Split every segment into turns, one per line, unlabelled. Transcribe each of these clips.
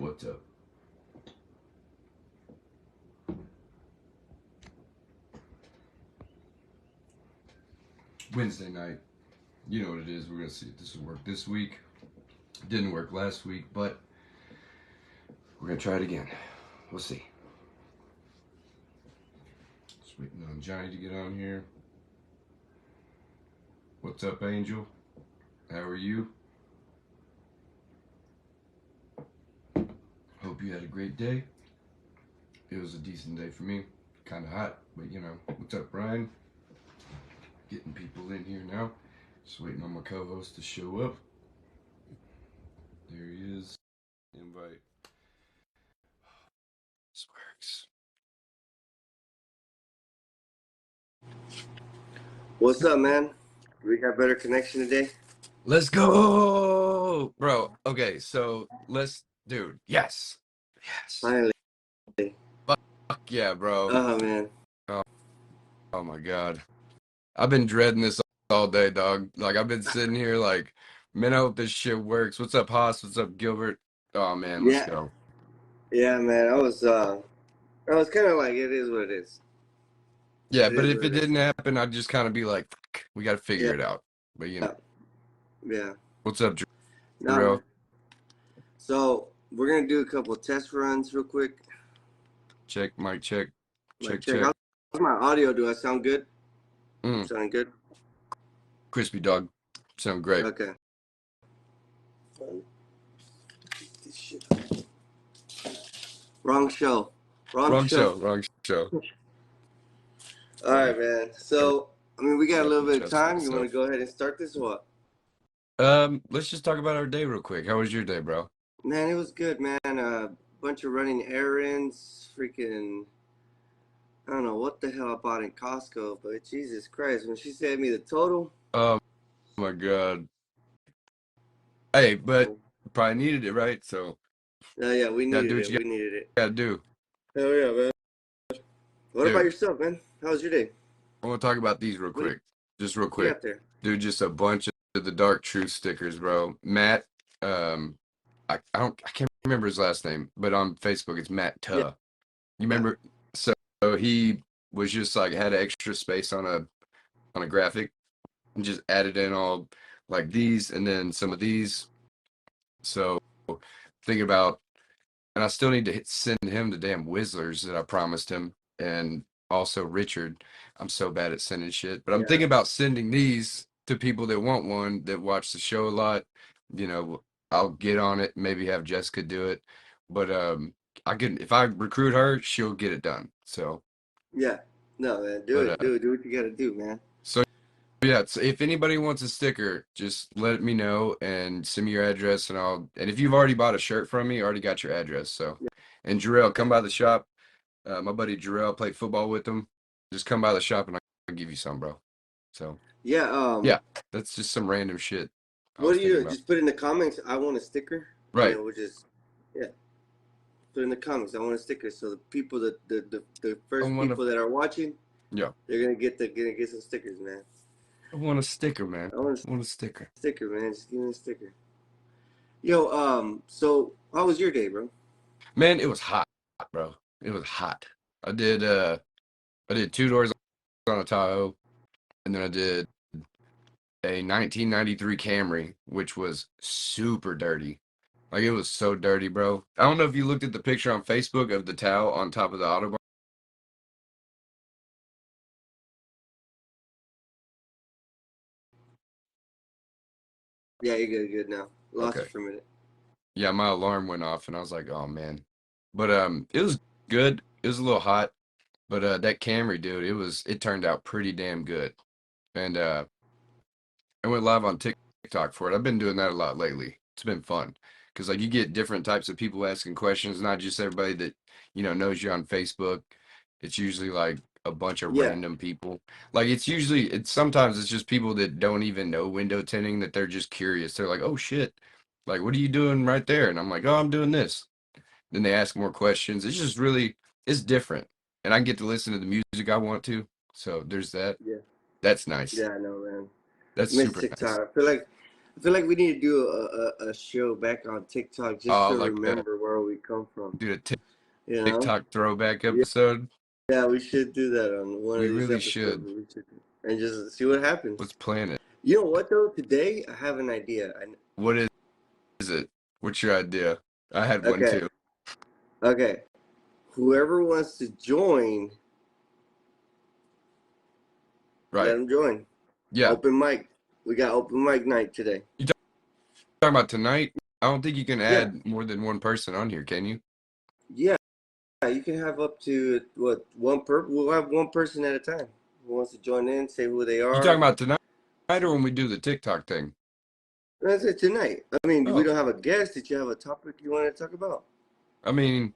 What's up? Wednesday night. You know what it is. We're going to see if this will work this week. Didn't work last week, but we're going to try it again. We'll see. Just waiting on Johnny to get on here. What's up, Angel? How are you? Hope you had a great day. It was a decent day for me. Kind of hot, but you know. What's up, Brian? Getting people in here now. Just waiting on my co-host to show up. There he is. Invite. This works.
What's up, man? We got better connection today?
Let's go, bro. Okay, so dude. Yes.
Finally.
Fuck yeah, bro.
Oh, man.
Oh my God. I've been dreading this all day, dog. Like, I've been sitting here like, man, I hope this shit works. What's up, Haas? What's up, Gilbert? Oh, man, let's go.
Yeah, man. I was kind of like, it is what it is.
Yeah, but if it didn't happen, I'd just kind of be like, fuck, we got to figure it out. But, you know.
Yeah.
What's up, Drew?
No, so, we're going to do a couple of test runs real quick.
Check, mic check. Check.
How's my audio? Do I sound good? Sounding good?
Crispy, dog. Sound great.
Okay. Wrong show.
Wrong show.
All right, man. So, I mean, we got a little bit of time. You want to go ahead and start this or
what? Let's just talk about our day real quick. How was your day, bro?
Man, it was good, man. A bunch of running errands. Freaking, I don't know what the hell I bought in Costco, but Jesus Christ, when she sent me the total.
Oh, my God. Hey, but probably needed it, right? So.
Yeah, we needed it. We needed it.
Gotta do.
Hell yeah, man. What about yourself, man? How was your day?
I want to talk about these real quick. Just real quick.
There?
Dude, just a bunch of the Dark Truth stickers, bro. Matt, I can't remember his last name, but on Facebook it's Matt Tuh. Yeah. You remember? So he was just like had extra space on a graphic and just added in all like these and then some of these. So thinking about, and I still need to send him the damn Whizzlers that I promised him, and also Richard. I'm so bad at sending shit, but I'm thinking about sending these to people that want one, that watch the show a lot. You know, I'll get on it, maybe have Jessica do it, but if I recruit her, she'll get it done. So
yeah, no, man, do what you gotta do, man.
So yeah, so if anybody wants a sticker, just let me know and send me your address, and if you've already bought a shirt from me, I already got your address. So, and Jarrell, come by the shop. My buddy Jarrell, played football with him. Just come by the shop and I'll give you some, bro. So yeah, that's just some random shit.
What do you just put in the comments? I want a sticker.
Right.
Which is put in the comments. I want a sticker. So the people the first people that are watching, they're gonna get some stickers, man.
I want a sticker, man. I want a sticker.
Sticker, man. Just give me a sticker. Yo, so how was your day, bro?
Man, it was hot, bro. It was hot. I did 2 doors on a Tahoe, and then I did a 1993 Camry, which was super dirty. Like, it was so dirty, bro. I don't know if you looked at the picture on Facebook of the towel on top of the Autobahn.
Yeah, you're good now. Lost it for a minute.
Yeah, my alarm went off, and I was like, oh, man. But it was good. It was a little hot. But that Camry, dude, it turned out pretty damn good. And I went live on TikTok for it. I've been doing that a lot lately. It's been fun. Because, like, you get different types of people asking questions, not just everybody that, knows you on Facebook. It's usually, like, a bunch of random people. Like, sometimes it's just people that don't even know window tinting, that they're just curious. They're like, oh, shit. Like, what are you doing right there? And I'm like, oh, I'm doing this. Then they ask more questions. It's just really, it's different. And I get to listen to the music I want to. So there's that.
Yeah.
That's nice.
Yeah, I know, man.
That's super nice.
I feel like I feel like we need to do a show back on TikTok just to
Like
remember where we come from.
do a
You know?
TikTok throwback
Yeah,
episode.
yeah, we should do that on one of
We
these
really
episodes.
should.
We should, and just see what happens.
Let's plan it.
You know what though? Today I have an idea.
What is it? What's your idea? I had one
Okay,
too.
okay. Whoever wants to join, let
Right.
them join.
Yeah.
Open mic. We got open mic night today.
You talking about tonight? I don't think you can
Yeah,
add more than one person on here, can you?
yeah. You can have up to what one per. We'll have one person at a time who wants to join in, say who they
You talking
are.
about tonight or when we do the TikTok thing?
That's it tonight. I mean, we
Oh,
don't have a guest. Did you have a topic you wanted to talk about?
I mean,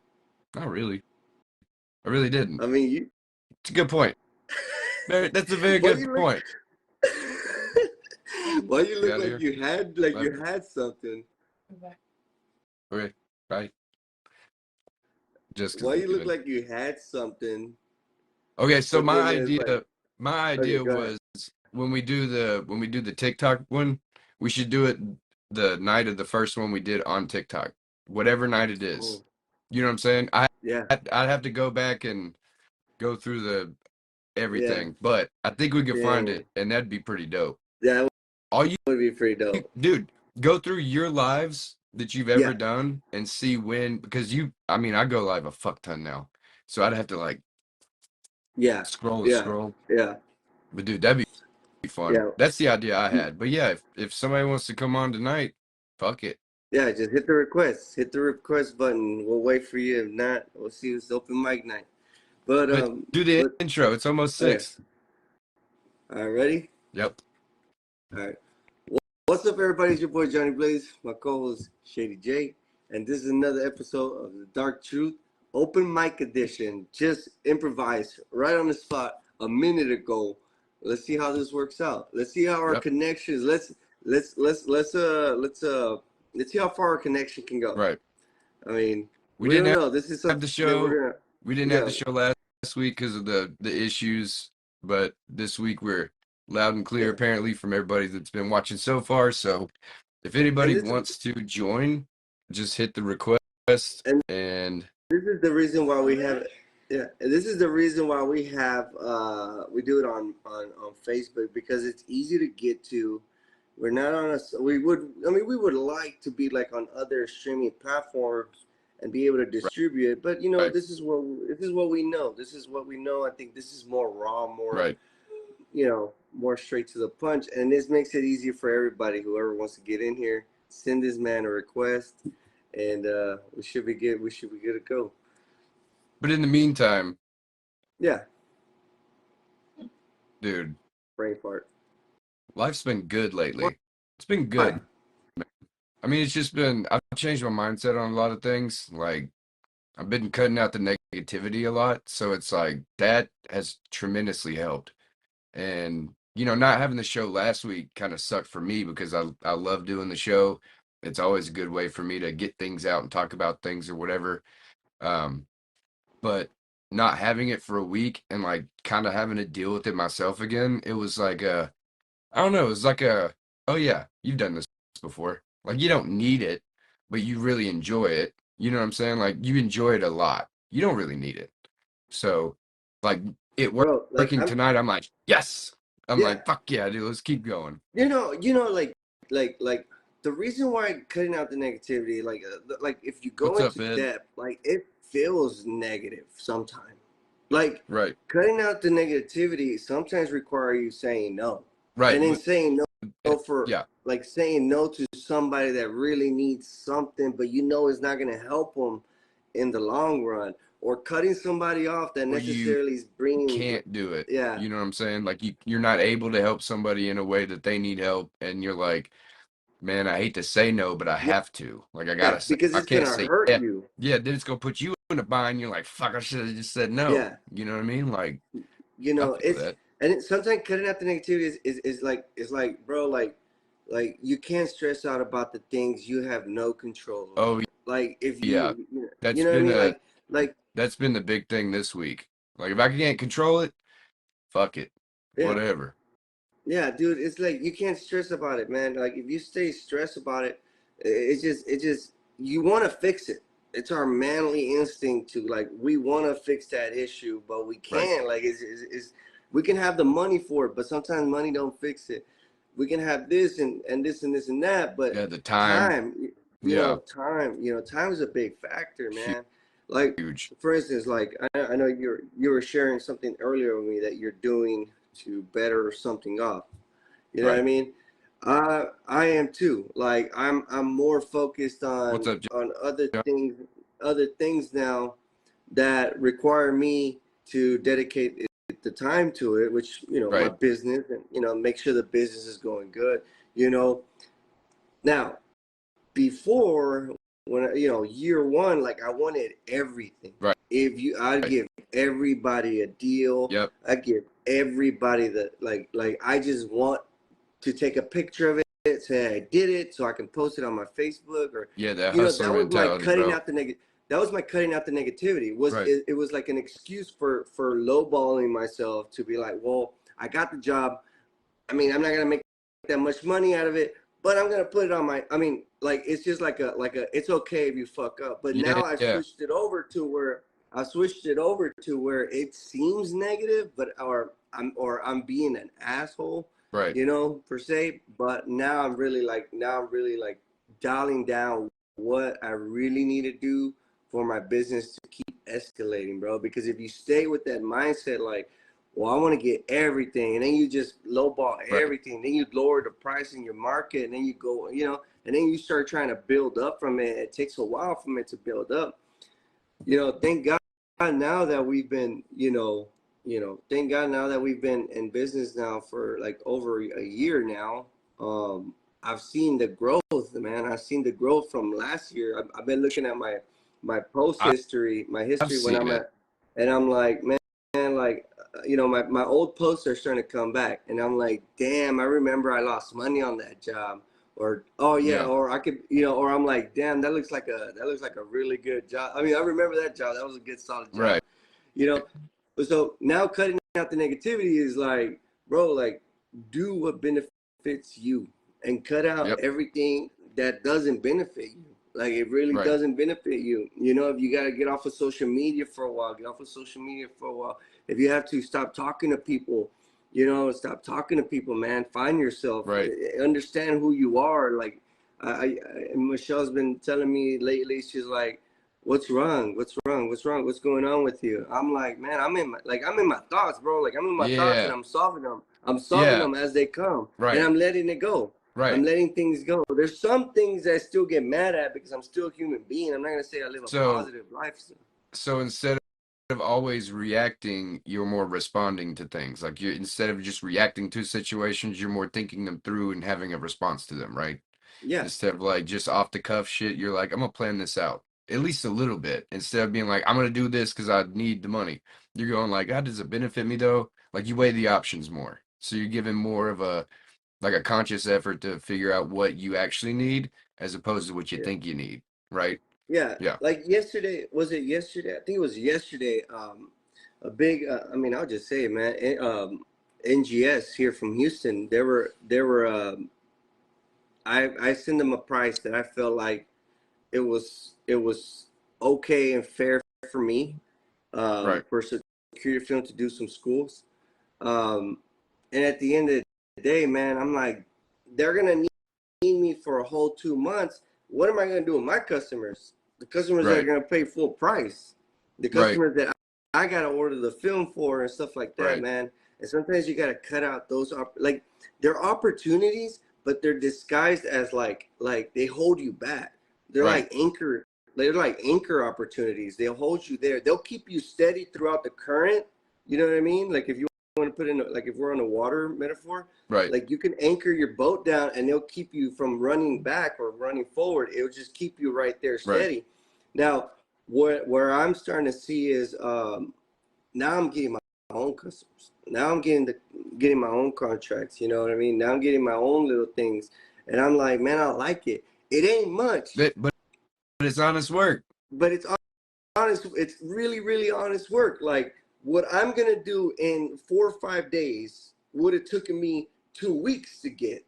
not really. I really didn't.
I mean, you.
It's a good point. That's a very
Why
good
you look?
point.
Why you
Get
look
out of
like
here.
you
Bye.
had something?
Okay. Bye. Just because
Why
I'm
you look
leaving.
like you had something?
Okay, so
But then it's like,
my
okay,
idea
go ahead.
was when we do the TikTok one, we should do it the night of the first one we did on TikTok, whatever night it is.
Oh,
You know what I'm saying?
yeah,
I'd have to go back and go through the
yeah,
everything, but I think we could find
yeah.
it, and that'd be pretty dope.
That
All you,
would be pretty dope.
dude, go through your lives that you've
Yeah,
ever done and see when, because I mean, I go live a fuck ton now, so I'd have to like
yeah,
scroll and
yeah,
scroll.
yeah,
But dude, that'd be fun.
yeah.
That's the idea I had. But yeah, if somebody wants to come on tonight, fuck it.
Yeah, just hit the request. Hit the request button. We'll wait for you. If not, we'll see you. It's open mic night. But
But do the
but
intro. It's almost
okay.
6.
All right, ready?
Yep.
All right. What's up, everybody? It's your boy Johnny Blaze, my co-host Shady J, and this is another episode of The Dark Truth Open Mic Edition. Just improvised right on the spot a minute ago. Let's see how this works out. Let's see how our
Yep.
connections. Let's see how far our connection can go.
Right.
I mean,
We
we don't
didn't
know. This is
have the
something that
show.
we're gonna.
We didn't have
Yeah,
the show last week because of the issues, but this week we're loud and clear
yeah.
apparently from everybody that's been watching so far. So if
And
anybody
this
wants to join, just hit the request
and
and
this is the reason why we have. Yeah, and this is the reason why we have we do it on Facebook because it's easy to get to. We're not on a. We would like to be like on other streaming platforms and be able to distribute it, but
right,
this is what we know. This is what we know. I think this is more raw, more
right.
more straight to the punch, and this makes it easier for everybody. Whoever wants to get in here, send this man a request, and we should be good. We should be good to go.
But in the meantime,
Yeah,
dude,
brain fart.
life's been good lately. It's been
Why?
good. I mean, it's just been, I've changed my mindset on a lot of things. Like, I've been cutting out the negativity a lot. So it's like that has tremendously helped. And, not having the show last week kind of sucked for me because I love doing the show. It's always a good way for me to get things out and talk about things or whatever. Um, but not having it for a week and like kind of having to deal with it myself again, it was like I don't know, it was like oh yeah, you've done this before. Like you don't need it, but you really enjoy it. You know what I'm saying? Like you enjoy it a lot. You don't really need it. So like it
Bro, like
working
I'm,
tonight, I'm like, yes. I'm
yeah,
like, fuck yeah, dude, let's keep going.
like the reason why cutting out the negativity, like if you go
What's up,
into
Ed?
depth, like it feels negative sometimes. Like
Right.
cutting out the negativity sometimes require you saying no,
Right.
and then saying no for
Yeah.
like saying no to somebody that really needs something, but you know it's not gonna help them in the long run, or cutting somebody off that
Or you
necessarily is bringing,
can't do it.
yeah,
You know what I'm saying? Like you're not able to help somebody in a way that they need help, and you're like, man, I hate to say no, but I
yeah,
have to. Like I
yeah,
gotta say,
because
I
it's
can't
gonna
say
hurt
yeah.
you.
Yeah, then it's gonna put you in a bind. You're like, fuck, I should have just said no.
Yeah,
You know what I mean? Like I feel
it's
that.
and sometimes cutting out the negativity is like, bro, like you can't stress out about the things you have no control over.
Oh
Like if
yeah,
you
that's
know what I
been
mean,
a
like
that's been the big thing this week. Like if I can't control it, fuck it,
yeah,
whatever.
Yeah, dude, it's like you can't stress about it, man. Like if you stay stressed about it, it just you want to fix it. It's our manly instinct to like we want to fix that issue, but we
Right.
can't. Like it's we can have the money for it, but sometimes money don't fix it. We can have this and this and this and that, but
Yeah, the time.
time,
Yeah,
time is a big factor, man. Like
huge.
for instance, like I know you were sharing something earlier with me that you're doing to better something up. You know what I
Right.
mean? I am too. Like I'm more focused
What's up,
on
John?
other things now that require me to dedicate the time to it, which my
Right.
business and make sure the business is going good. You know, now before when year one, like I wanted everything.
Right.
If you, I'd
Right.
give everybody a deal.
Yep.
I give everybody the like I just want to take a picture of it, say I did it, so I can post it on my Facebook, or
Yeah, that hustler
that was my
mentality,
cutting
bro.
out the negative. That was my cutting out the negativity.
Right.
It was like an excuse for lowballing myself to be like, well, I got the job. I mean, I'm not gonna make that much money out of it, but I'm gonna put it on my. I mean, like it's just like a. It's okay if you fuck up, but
Yeah.
now I've
Yeah.
switched it over to where it seems negative, but or I'm being an asshole,
Right.
per se. But now I'm really like dialing down what I really need to do for my business to keep escalating, bro. Because if you stay with that mindset, like, well, I want to get everything, and then you just lowball
Right.
everything. Then you lower the price in your market, and then you go, and then you start trying to build up from it. It takes a while for it to build up. Thank God now that we've been, thank God now that we've been in business now for like over a year now. I've seen the growth, man. I've seen the growth from last year. I've been looking at my post
I-
history, my
I've
history when
seen
I'm
it.
at, and I'm like, man, like, my old posts are starting to come back, and I'm like, damn, I remember I lost money on that job, or oh yeah,
Yeah.
or I could, or I'm like, damn, that looks like a really good job. I mean, I remember that job. That was a good, solid job,
Right.
you know. But so now cutting out the negativity is like, bro, like do what benefits you and cut out
Yep.
everything that doesn't benefit you. Like it really
Right.
doesn't benefit you. If you got to get off of social media for a while, get off of social media for a while. If you have to stop talking to people, stop talking to people, man. Find yourself,
Right.
understand who you are. Like Michelle's been telling me lately, she's like, what's wrong? What's wrong? What's wrong? What's going on with you? I'm like, man, I'm in my thoughts, bro. Like I'm in my thoughts and
Yeah.
I'm solving them. I'm solving
Yeah.
them as they come, and
Right.
I'm letting it go. I'm
Right.
letting things go. There's some things that I still get mad at because I'm still a human being. I'm not gonna say I live a
So
positive life.
so instead of always reacting, you're more responding to things. Like you instead of just reacting to situations, you're more thinking them through and having a response to them, right?
Yeah,
Instead of like just off the cuff shit, you're like, I'm gonna plan this out at least a little bit. Instead of being like, I'm gonna do this because I need the money. You're going like, how does it benefit me though? Like you weigh the options more. So you're giving more of a like a conscious effort to figure out what you actually need as opposed to what you
yeah,
think you need, right?
yeah.
Yeah.
Like yesterday, was it yesterday? I think it was yesterday. A big. I mean, I'll just say it, man. NGS here from Houston. They were. I sent them a price that I felt like it was okay and fair for me,
Right.
for security film to do some schools. Um, and at the end of the day, man, I'm like, they're gonna need me for a whole 2 months. What am I gonna do with my customers? The customers that are
Right.
gonna pay full price, the
Right.
customers that I gotta order the film for and stuff like that,
Right.
man. And sometimes you gotta cut out those like they're opportunities, but they're disguised as like they hold you back. They're
Right.
like anchor. They're like anchor opportunities. They'll hold you there. They'll keep you steady throughout the current. You know what I mean? Like if you want to put in like if we're on a water metaphor,
Right.
like you can anchor your boat down and they'll keep you from running back or running forward. It'll just keep you right there
Right.
steady. Now, where I'm starting to see is now I'm getting my own customers. Now I'm getting my own contracts. You know what I mean? Now I'm getting my own little things, and I'm like, man, I like it. It ain't much,
But it's honest work.
but it's honest. It's really, really honest work. Like what I'm gonna do in 4 or 5 days would have taken me 2 weeks to get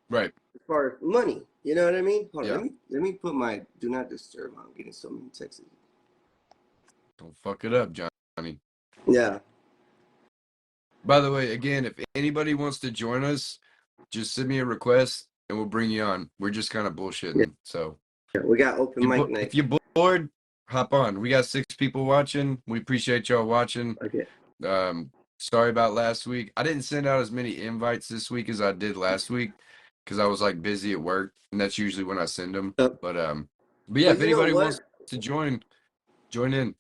Right.
as far as money. You know what I mean? Hold on,
Yeah.
let me put my do not disturb. I'm getting so many texts.
Don't fuck it up, Johnny.
Yeah,
By the way, again, if anybody wants to join us, just send me a request and we'll bring you on. We're just kind of
yeah,
bullshitting. So
yeah. We got open mic
if
night.
you're bored, hop on. We got 6 people watching. We appreciate y'all watching.
Okay.
Sorry about last week. I didn't send out as many invites this week as I did last week because I was like busy at work, and that's usually when I send them.
Uh,
But yeah,
but
if
you know
anybody wants
what?
to join in.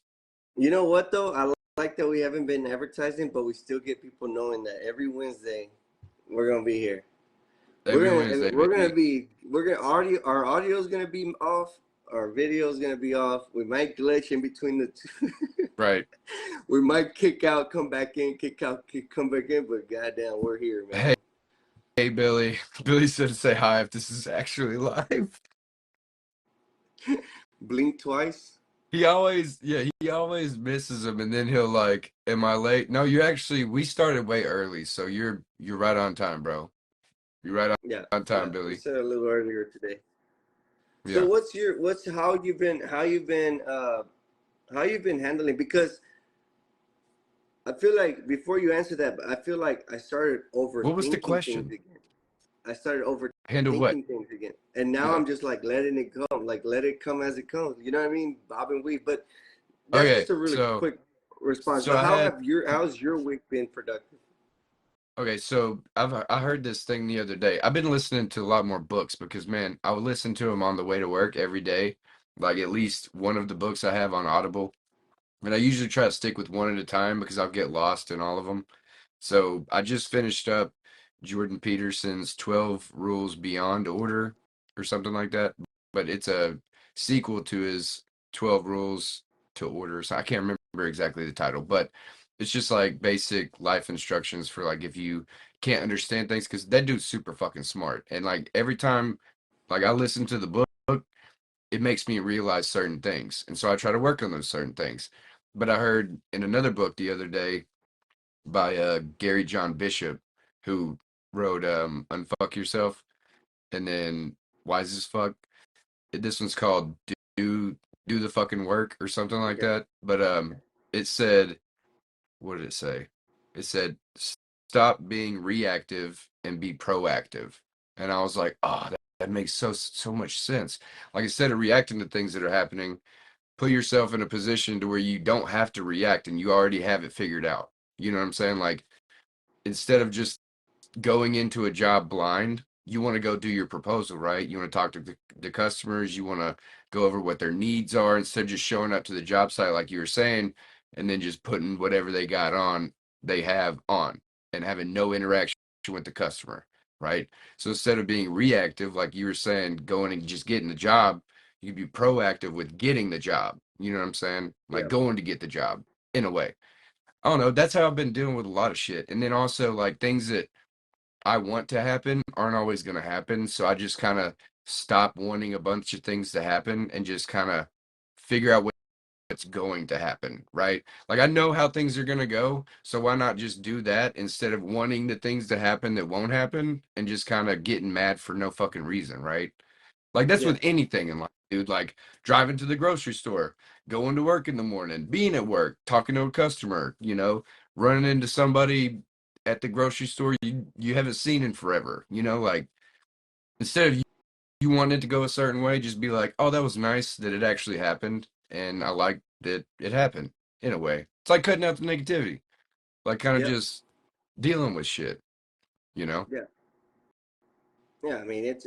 You know what though? I like that we haven't been advertising, but we still get people knowing that every Wednesday we're gonna be here.
Every Wednesday, baby.
Our audio is gonna be off. Our video is gonna be off. We might glitch in between the two.
Right.
We might kick out, come back in, kick out, come back in. But goddamn, we're here,
Hey,
man.
hey, Billy. Billy said to say hi if this is actually live.
Blink twice.
He always misses them, and then he'll like, "Am I late?" No, we started way early, so you're right on time, bro. You're right
Yeah,
on
yeah.
time,
We
Billy.
said a little earlier today. So
Yeah.
what's how you been handling? Because I feel like before you answer that, I feel like I started
What was the
overthinking things
question?
again. I started
Handle what?
overthinking things again, and now
Yeah.
I'm just like letting it come, like let it come as it comes. You know what I mean? Bob and weave. But that's
Okay,
just a really
so
quick response.
so
But
I had
how's your week been productive?
okay, so I heard this thing the other day. I've been listening to a lot more books because man, I would listen to them on the way to work every day, like at least one of the books I have on Audible. And I usually try to stick with one at a time because I'll get lost in all of them. So I just finished up Jordan Peterson's 12 Rules Beyond Order or something like that. But it's a sequel to his 12 Rules to Order. So I can't remember exactly the title, but it's just like basic life instructions for like if you can't understand things, because that dude's super fucking smart. And like every time like I listen to the book, it makes me realize certain things. And so I try to work on those certain things. But I heard in another book the other day by Gary John Bishop, who wrote Unfuck Yourself and then Wise as Fuck. This one's called Do Do the Fucking Work or something like
Okay.
that. But it said, what did it say? It said stop being reactive and be proactive. And I was like, oh, that makes so much sense. Like instead of reacting to things that are happening, put yourself in a position to where you don't have to react and you already have it figured out. You know what I'm saying? Like instead of just going into a job blind, you want to go do your proposal, right? You want to talk to the customers, you want to go over what their needs are instead of just showing up to the job site like you were saying and then just putting whatever they have on and having no interaction with the customer, right? So instead of being reactive like you were saying, going and just getting the job, you could be proactive with getting the job. You know what I'm saying? Like
Yeah.
going to get the job in a way. I don't know. That's how I've been dealing with a lot of shit. And then also like things that I want to happen aren't always going to happen. So I just kind of stop wanting a bunch of things to happen and just kind of figure out what's going to happen, right? Like I know how things are going to go. So why not just do that instead of wanting the things to happen that won't happen and just kind of getting mad for no fucking reason, right? Like that's
Yeah.
with anything in life, dude. Like driving to the grocery store, going to work in the morning, being at work, talking to a customer, running into somebody at the grocery store you haven't seen in forever. Like instead of you wanting it to go a certain way, just be like, oh, that was nice that it actually happened, and I like that it happened in a way. It's like cutting out the negativity, like kind of
Yep.
just dealing with shit, you know?
Yeah. Yeah. I mean, it's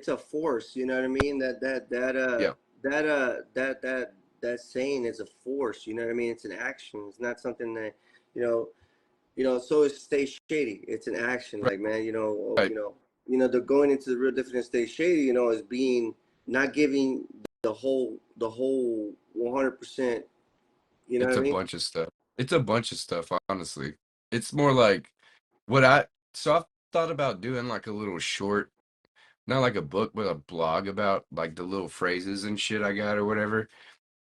a force. You know what I mean?
Yeah,
That saying is a force. You know what I mean? It's an action. It's not something that you know. So is stay shady. It's an action.
right,
Like man,
right.
the going into the real definition of stay shady. Is being not giving the whole 100%. You know what
It's
I
a
mean?
bunch of stuff. It's a bunch of stuff, honestly. It's more like what I so I've thought about doing like a little short, not like a book, but a blog about like the little phrases and shit I got or whatever.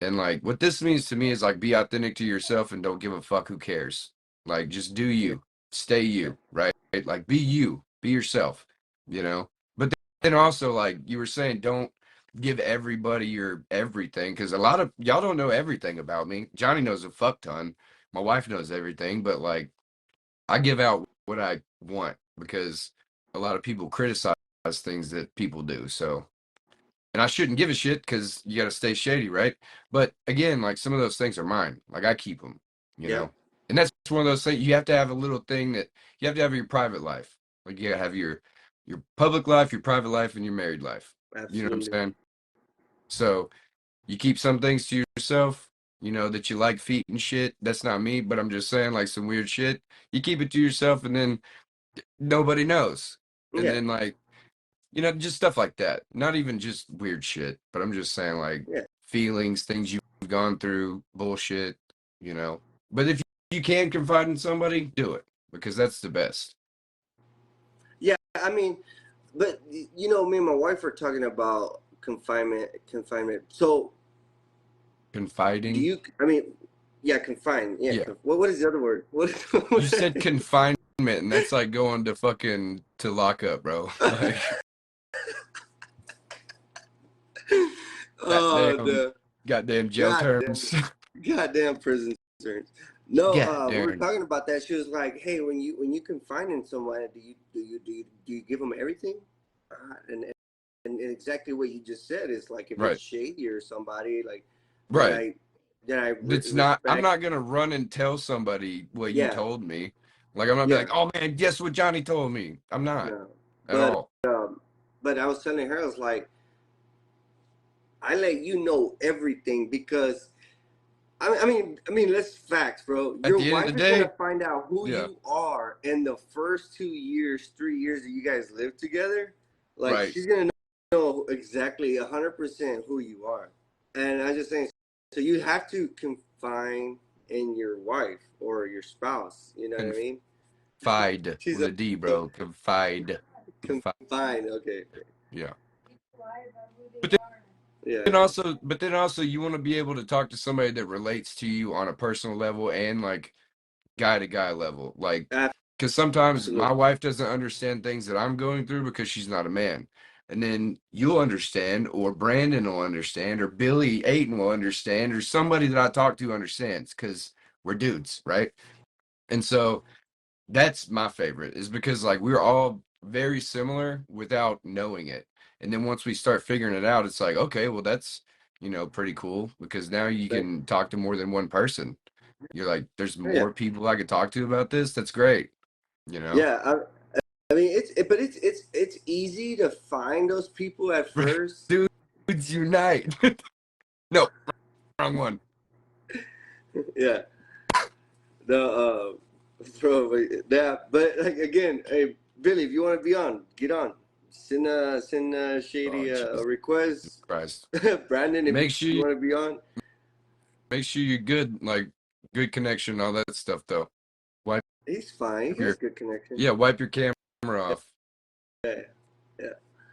And like what this means to me is like be authentic to yourself and don't give a fuck who cares. Like just do
Yeah.
you. stay you, right? Like be you, be yourself, you know. But then also, like you were saying, don't give everybody your everything, because a lot of y'all don't know everything about me. Johnny knows a fuck ton. My wife knows everything, but like I give out what I want because a lot of people criticize things that people do. So, and I shouldn't give a shit because you got to stay shady, right? But again, like some of those things are mine. Like I keep them, you
Yeah,
know. And that's one of those things you have to have a little thing that you have to have your private life. Like you gotta have your public life, your private life, and your married life. You know what I'm
absolutely.
saying? So you keep some things to yourself, you know, that you like feet and shit. That's not me, but I'm just saying like some weird shit. You keep it to yourself and then nobody knows. And
Yeah,
then like, you know, just stuff like that. Not even just weird shit, but I'm just saying like
yeah,
feelings, things you've gone through, bullshit, you know. But if you can confide in somebody, do it because that's the best.
yeah. I mean, but you know, me and my wife are talking about confinement. Confinement. So, do
Confiding.
you? I mean, yeah, confine. Yeah.
Yeah.
What is the other word? What?
You said confinement and that's like going to fucking to lock up, bro. Like
Oh,
goddamn
the
goddamn jail
goddamn,
terms.
goddamn prison terms. No, we were
Goddamn.
talking about that. She was like, "Hey, when you confine in someone, do you give them everything?" And exactly what you just said is like if it's
Right.
shady or somebody like that
Right.
I that I
It's not, I'm
respect.
not gonna run and tell somebody what you
Yeah,
told me. Like I'm not be
yeah,
like, oh man, guess what Johnny told me. I'm not
no.
at
But
all.
but I was telling her, I was like, I let you know everything because let's facts, bro.
At
Your
the end of the
wife is gonna
day,
find out who
yeah,
you are in the first 2 years, 3 years that you guys live together. Like
right.
she's gonna know exactly 100% who you are. And I just think so. You have to confine in your wife or your spouse. You know what I mean?
Confide
She's
with
a
a D, bro. Confide. Confide.
confine. Okay.
Yeah. But
Yeah.
then also you want to be able to talk to somebody that relates to you on a personal level and like guy to guy level. Like, because sometimes
Absolutely.
my wife doesn't understand things that I'm going through because she's not a man. And then you'll understand, or Brandon will understand, or Billy Aiton will understand, or somebody that I talk to understands because we're dudes, right? And so that's my favorite, is because like we're all very similar without knowing it. And then once we start figuring it out, it's like, okay, well, that's, you know, pretty cool because now you
Right.
can talk to more than one person. You're like, there's
Yeah.
more people I could talk to about this. That's great, you know?
Yeah. I mean, but it's easy to find those people at first.
Dudes unite. No, wrong one.
Yeah. The bro, yeah. But like again, hey Billy, if you want to be on, get on. Send
Oh,
Shady a
Jesus
request.
Christ.
Brandon, if
Make sure
you
you
want to be on,
make sure you're good, like good connection, all that stuff though. Wipe
he's fine. He has
your
good connection.
yeah, wipe your camera off.
Yeah, yeah,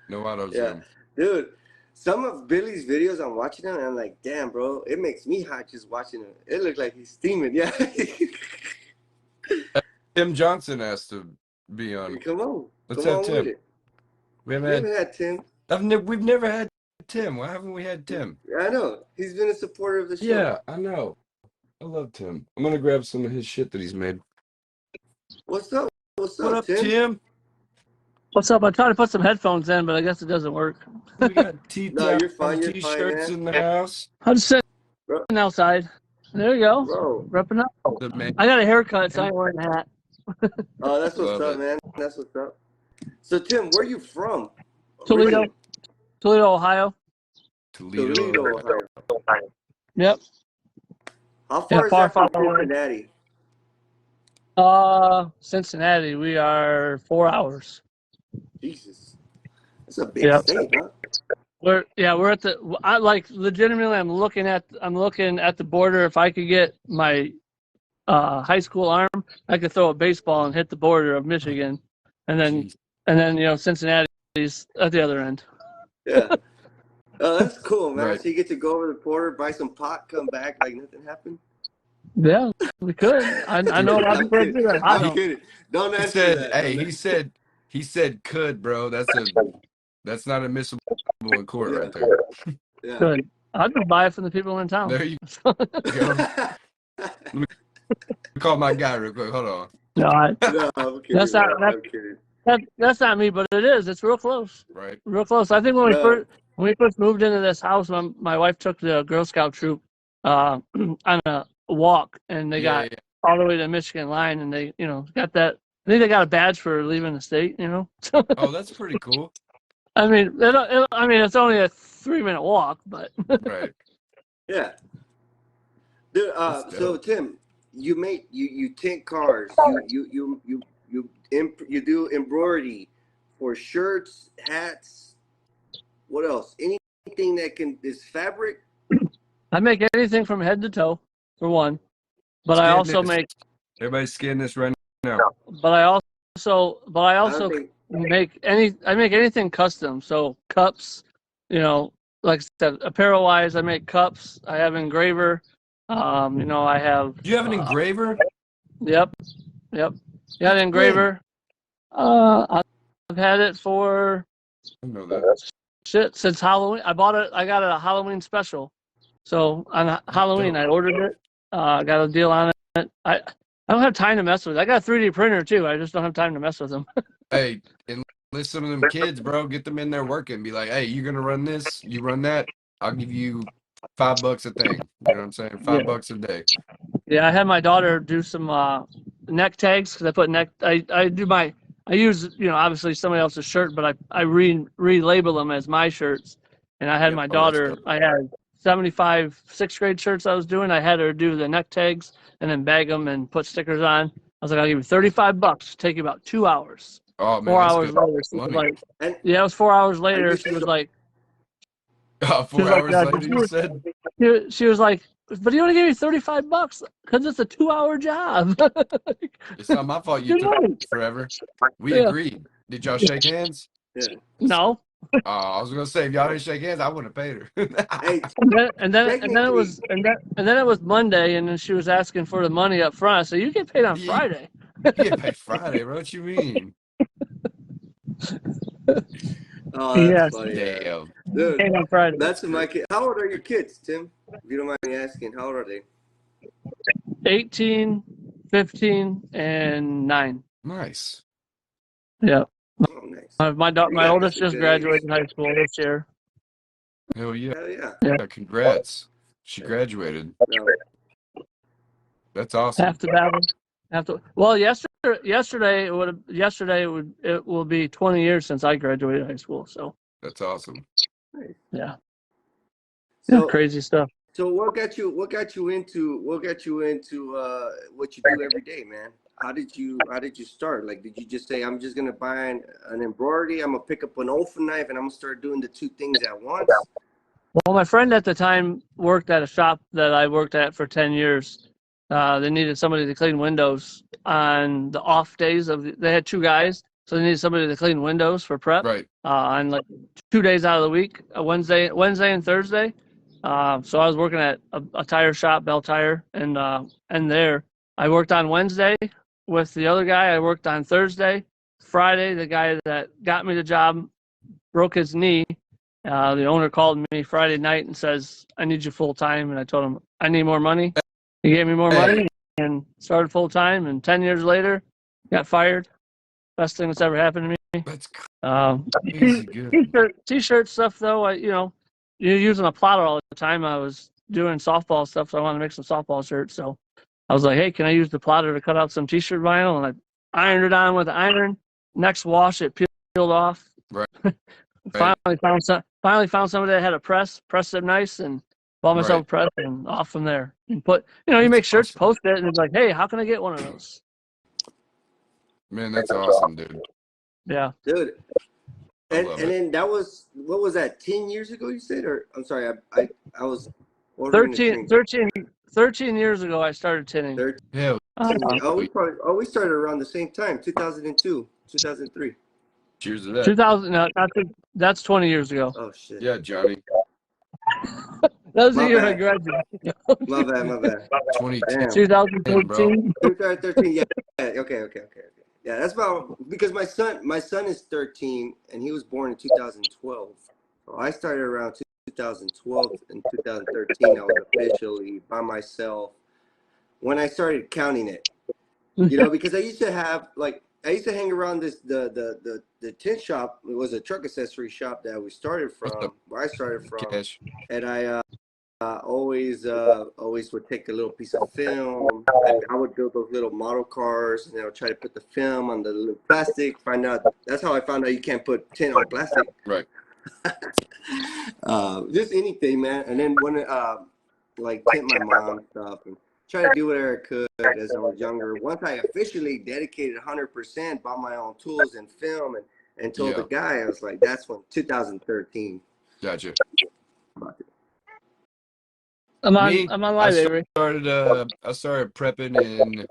No auto
yeah,
zoom.
dude. Some of Billy's videos, I'm watching them, and I'm like, damn, bro, it makes me hot just watching him. It looks like he's steaming. Yeah.
Tim Johnson has to be on. Let's
Come
have
on with
Tim.
it.
We haven't
We
had
haven't had Tim.
we've never had Tim. Why haven't we had Tim?
I know he's been a supporter of the show.
Yeah, I know. I love Tim. I'm gonna grab some of his shit that he's made.
What's up? What's
What
up,
up,
Tim?
Tim?
What's up? I'm trying to put some headphones in, but I guess it doesn't work.
We got
No,
TTown
you're fine. You're fine,
Tshirts
man.
in the house.
I'm just sitting
Bro,
outside. There you go.
bro.
Repping up.
The man.
I got a haircut, so I ain't wearing a hat.
Oh, that's what's
Love
up,
it.
man. That's what's up. So, Tim, where are you from?
Toledo,
Originally?
Toledo, Ohio.
Toledo.
Toledo, Ohio.
Yep.
How
Yeah,
far is
far,
that
far
from
away.
Cincinnati?
Cincinnati. We are 4 hours.
Jesus, it's a big
Yep.
state, huh?
We're at the. I like legitimately. I'm looking at the border. If I could get my high school arm, I could throw a baseball and hit the border of Michigan, and then
Jeez.
Cincinnati's at the other end.
Yeah. Oh, that's cool, man.
Right.
So you get to go over the border, buy some pot, come back like nothing happened.
Yeah, we could. I know a lot of
I'm
people that
kidding.
do that. I
I'm
don't.
kidding. Don't
He
answer
said,
that.
"Hey,"
Don't
he said, "Could, bro. That's not admissible in court,
yeah.
right there."
Yeah.
Good. I'll just buy it from the people in town.
There you go. Let me call my guy real quick. Hold on.
No,
No, I'm kidding.
that's not
Man. I'm kidding.
that's not me, but it is. It's real close.
Right.
Real close. I think when
No.
we first moved into this house, my wife took the Girl Scout troop on a walk, and they
Yeah,
got all the way to the Michigan line, and they got that. I think they got a badge for leaving the state.
Oh, that's pretty cool.
I mean, it's only a 3-minute walk, but
Right.
Yeah. Dude,
That's
so
dope.
Tim, you tint cars. You do embroidery for shirts, hats. What else? Anything that is fabric?
I make anything from head to toe, for one. But I
Scan
also
this.
make.
Everybody scan this right now.
But I also
I don't think.
I make anything custom. So cups, like I said, apparel wise, I make cups. I have engraver. I have.
Do you have an engraver?
Yep. Yeah, the
When?
engraver. I've had it for
I know that.
since Halloween. I got a Halloween special. So on Halloween, I ordered it. I got a deal on it. I don't have time to mess with it. I got a 3D printer too. I just don't have time to mess with them.
Hey, enlist some of them kids, bro. Get them in there working. Be like, hey, you're gonna run this, you run that. I'll give you $5 a thing. You know what I'm saying? $5 a day.
Yeah, I had my daughter do some neck tags because I put I use obviously somebody else's shirt, but I relabel them as my shirts. And I had
Yep.
my
Oh, that's
daughter.
dope.
I had 75 sixth grade shirts I was doing. I had her do the neck tags and then bag them and put stickers on. I was like, I'll give you $35. Take you about 2 hours.
Oh man,
4
that's
hours
good
later, she was
money.
like,
And
yeah, it was 4 hours later.
you
She was like,
4 hours later, you said?
she was like, but you want to give me $35 because it's a 2-hour job.
It's not my fault you
Good
took
money.
forever. We
Yeah.
agreed. Did y'all shake hands?
yeah.
No.
I was gonna say if y'all didn't shake hands, I wouldn't have paid her.
Hey,
And then it was Monday, and then she was asking for the money up front. So you get paid on
You
Friday.
get paid Friday, bro. What you mean?
oh,
Yes.
that's funny. Yeah.
Damn.
Dude,
Paid on Friday.
that's my kid. How old are your kids, Tim? If you don't mind me asking, how old are they?
18, 15, and 9.
Nice.
Yeah.
Oh, nice.
My
Yeah,
oldest
that's a
just
good
graduated
age.
high school this year.
Hell yeah.
Hell yeah.
Yeah.
Congrats. She graduated.
No.
That's awesome.
Half the battle. Well, yesterday it will be 20 years since I graduated high school. So
That's awesome.
yeah,
So,
crazy stuff.
so what got you into what you do every day, man? How did you start? Like, did you just say, I'm just gonna buy an embroidery, I'm gonna pick up an open knife, and I'm gonna start doing the two things at once?
Well, my friend at the time worked at a shop that I worked at for 10 years. They needed somebody to clean windows on the off days they had 2 guys, so they needed somebody to clean windows for prep.
Right.
On like 2 days out of the week, Wednesday and Thursday. So I was working at a tire shop, Bell Tire, and there I worked on Wednesday with the other guy. I worked on Thursday. Friday, the guy that got me the job broke his knee. The owner called me Friday night and says, I need you full time. And I told him, I need more money. He gave me more money and started full time. And 10 years later, got fired. Best thing that's ever happened to me.
That's crazy good.
T-shirt stuff, though, you're using a plotter all the time. I was doing softball stuff, so I wanted to make some softball shirts. So I was like, hey, can I use the plotter to cut out some T-shirt vinyl? And I ironed it on with the iron. Next wash, it peeled off.
Right.
Finally found somebody that had a pressed it nice, and bought myself a press, and off from there. And you make shirts,
awesome.
post it, and it's like, hey, how can I get one of those?
Man, that's awesome, dude.
Yeah.
Dude. And
love
then that was, what was that, 10 years ago you said? Or I'm sorry, I was ordering
13 years ago I started tinning.
Hell.
We started around the same time, 2002, 2003.
Cheers to that.
2000. No, that's 20 years ago.
Oh shit.
Yeah, Johnny.
That was the
My
year I
bad.
graduated.
My bad.
22,
Damn.
2013.
2013. Yeah. Okay. Yeah, that's about because my son is 13 and he was born in 2012. So I started around 2012 and 2013. I was officially by myself when I started counting it. Because I used to hang around the tent shop. It was a truck accessory shop that we started
what's up,
from, where I started from,
Cash?
and I always would take a little piece of film, and I would build those little model cars, and I would try to put the film on the little plastic. That's how I found out you can't put tint on plastic.
Right.
Just anything, man. And then when like tint my mom stuff and try to do whatever I could as I was younger. Once I officially dedicated 100%, bought my own tools and film, and told the guy, I was like, that's when 2013.
Gotcha.
I'm
Me,
on live, Avery.
I started prepping in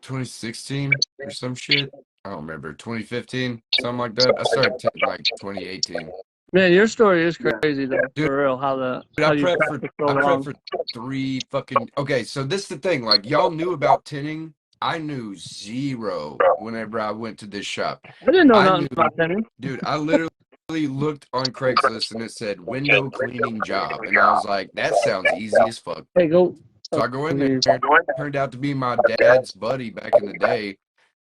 2016 or some shit. I don't remember. 2015, something like that. I started in like 2018.
Man, your story is crazy though,
Dude,
for real.
I
How you
prepped
prepped for so long.
for 3 fucking. Okay, so this is the thing. Like y'all knew about tinning. I knew zero whenever I went to this shop.
I didn't know nothing about tinning.
Dude, I literally looked on Craigslist and it said window cleaning job, and I was like, that sounds easy as fuck.
Hey, go.
So I go in there. It turned out to be my dad's buddy back in the day,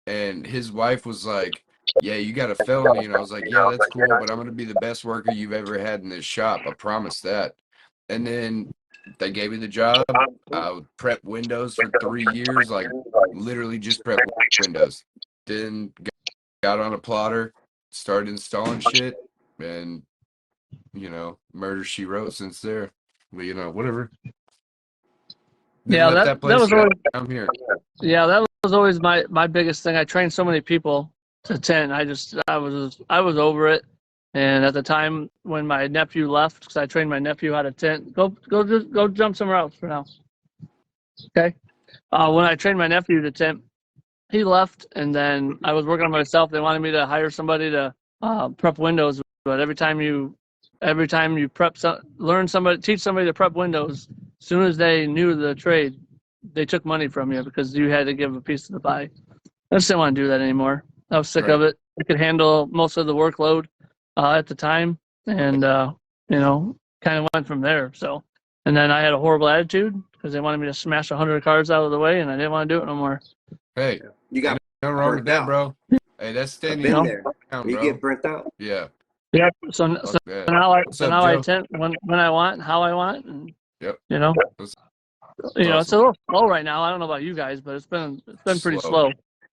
and his wife was like, yeah, you got a felony. And I was like, yeah, that's cool, but I'm going to be the best worker you've ever had in this shop. I promise that. And then they gave me the job. I would prep windows for 3 years, like literally just prep windows. Then got on a plotter, started installing shit, and, murder she wrote since there. But, whatever.
Yeah, that was always,
I'm here.
Yeah, that was always my biggest thing. I trained so many people to tint. I was over it. And at the time when my nephew left, because I trained my nephew how to tint, go jump somewhere else for now. Okay. When I trained my nephew to tint, he left, and then I was working on myself. They wanted me to hire somebody to prep windows, but every time you teach somebody to prep windows, as soon as they knew the trade, they took money from you because you had to give a piece of the pie. I just didn't want to do that anymore. I was sick of it. I could handle most of the workload at the time, and kind of went from there. So, and then I had a horrible attitude because they wanted me to smash 100 cars out of the way, and I didn't want to do it no more.
Hey,
you got
nothing wrong with that, bro. Hey, that's standing
in there.
Down,
you
bro.
get burnt out.
Yeah.
Yeah. So now I tint when I want, how I want, and
yep.
It's a little slow right now. I don't know about you guys, but it's been pretty slow.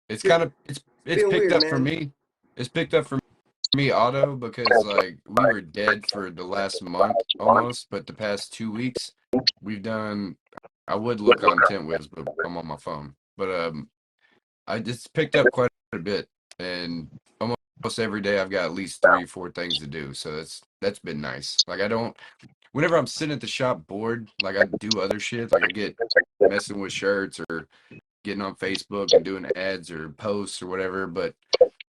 It's kind of it's picked weird, up man. For me. It's picked up for me, Otto, because like we were dead for the last month almost, but the past 2 weeks we've done. I would look on Tint Whiz, but I'm on my phone. But I just picked up quite a bit, and almost every day I've got at least 3 or 4 things to do. So that's been nice. Like whenever I'm sitting at the shop bored, like I do other shit, like I get messing with shirts or getting on Facebook and doing ads or posts or whatever. But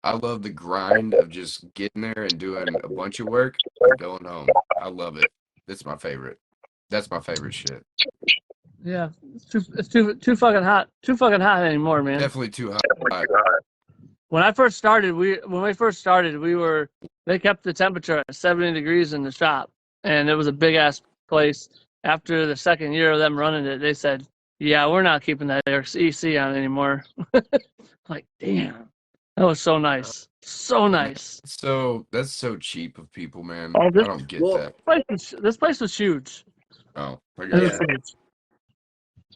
I love the grind of just getting there and doing a bunch of work and going home. I love it. That's my favorite. That's my favorite shit.
Yeah, it's too fucking hot. Too fucking hot anymore, man.
Definitely too hot.
When we first started, they kept the temperature at 70 degrees in the shop, and it was a big ass place. After the second year of them running it, they said, yeah, we're not keeping that AC on anymore. Like, damn, that was so nice. So nice.
So that's so cheap of people, man. I don't get that.
This place was huge.
Oh, I
got it.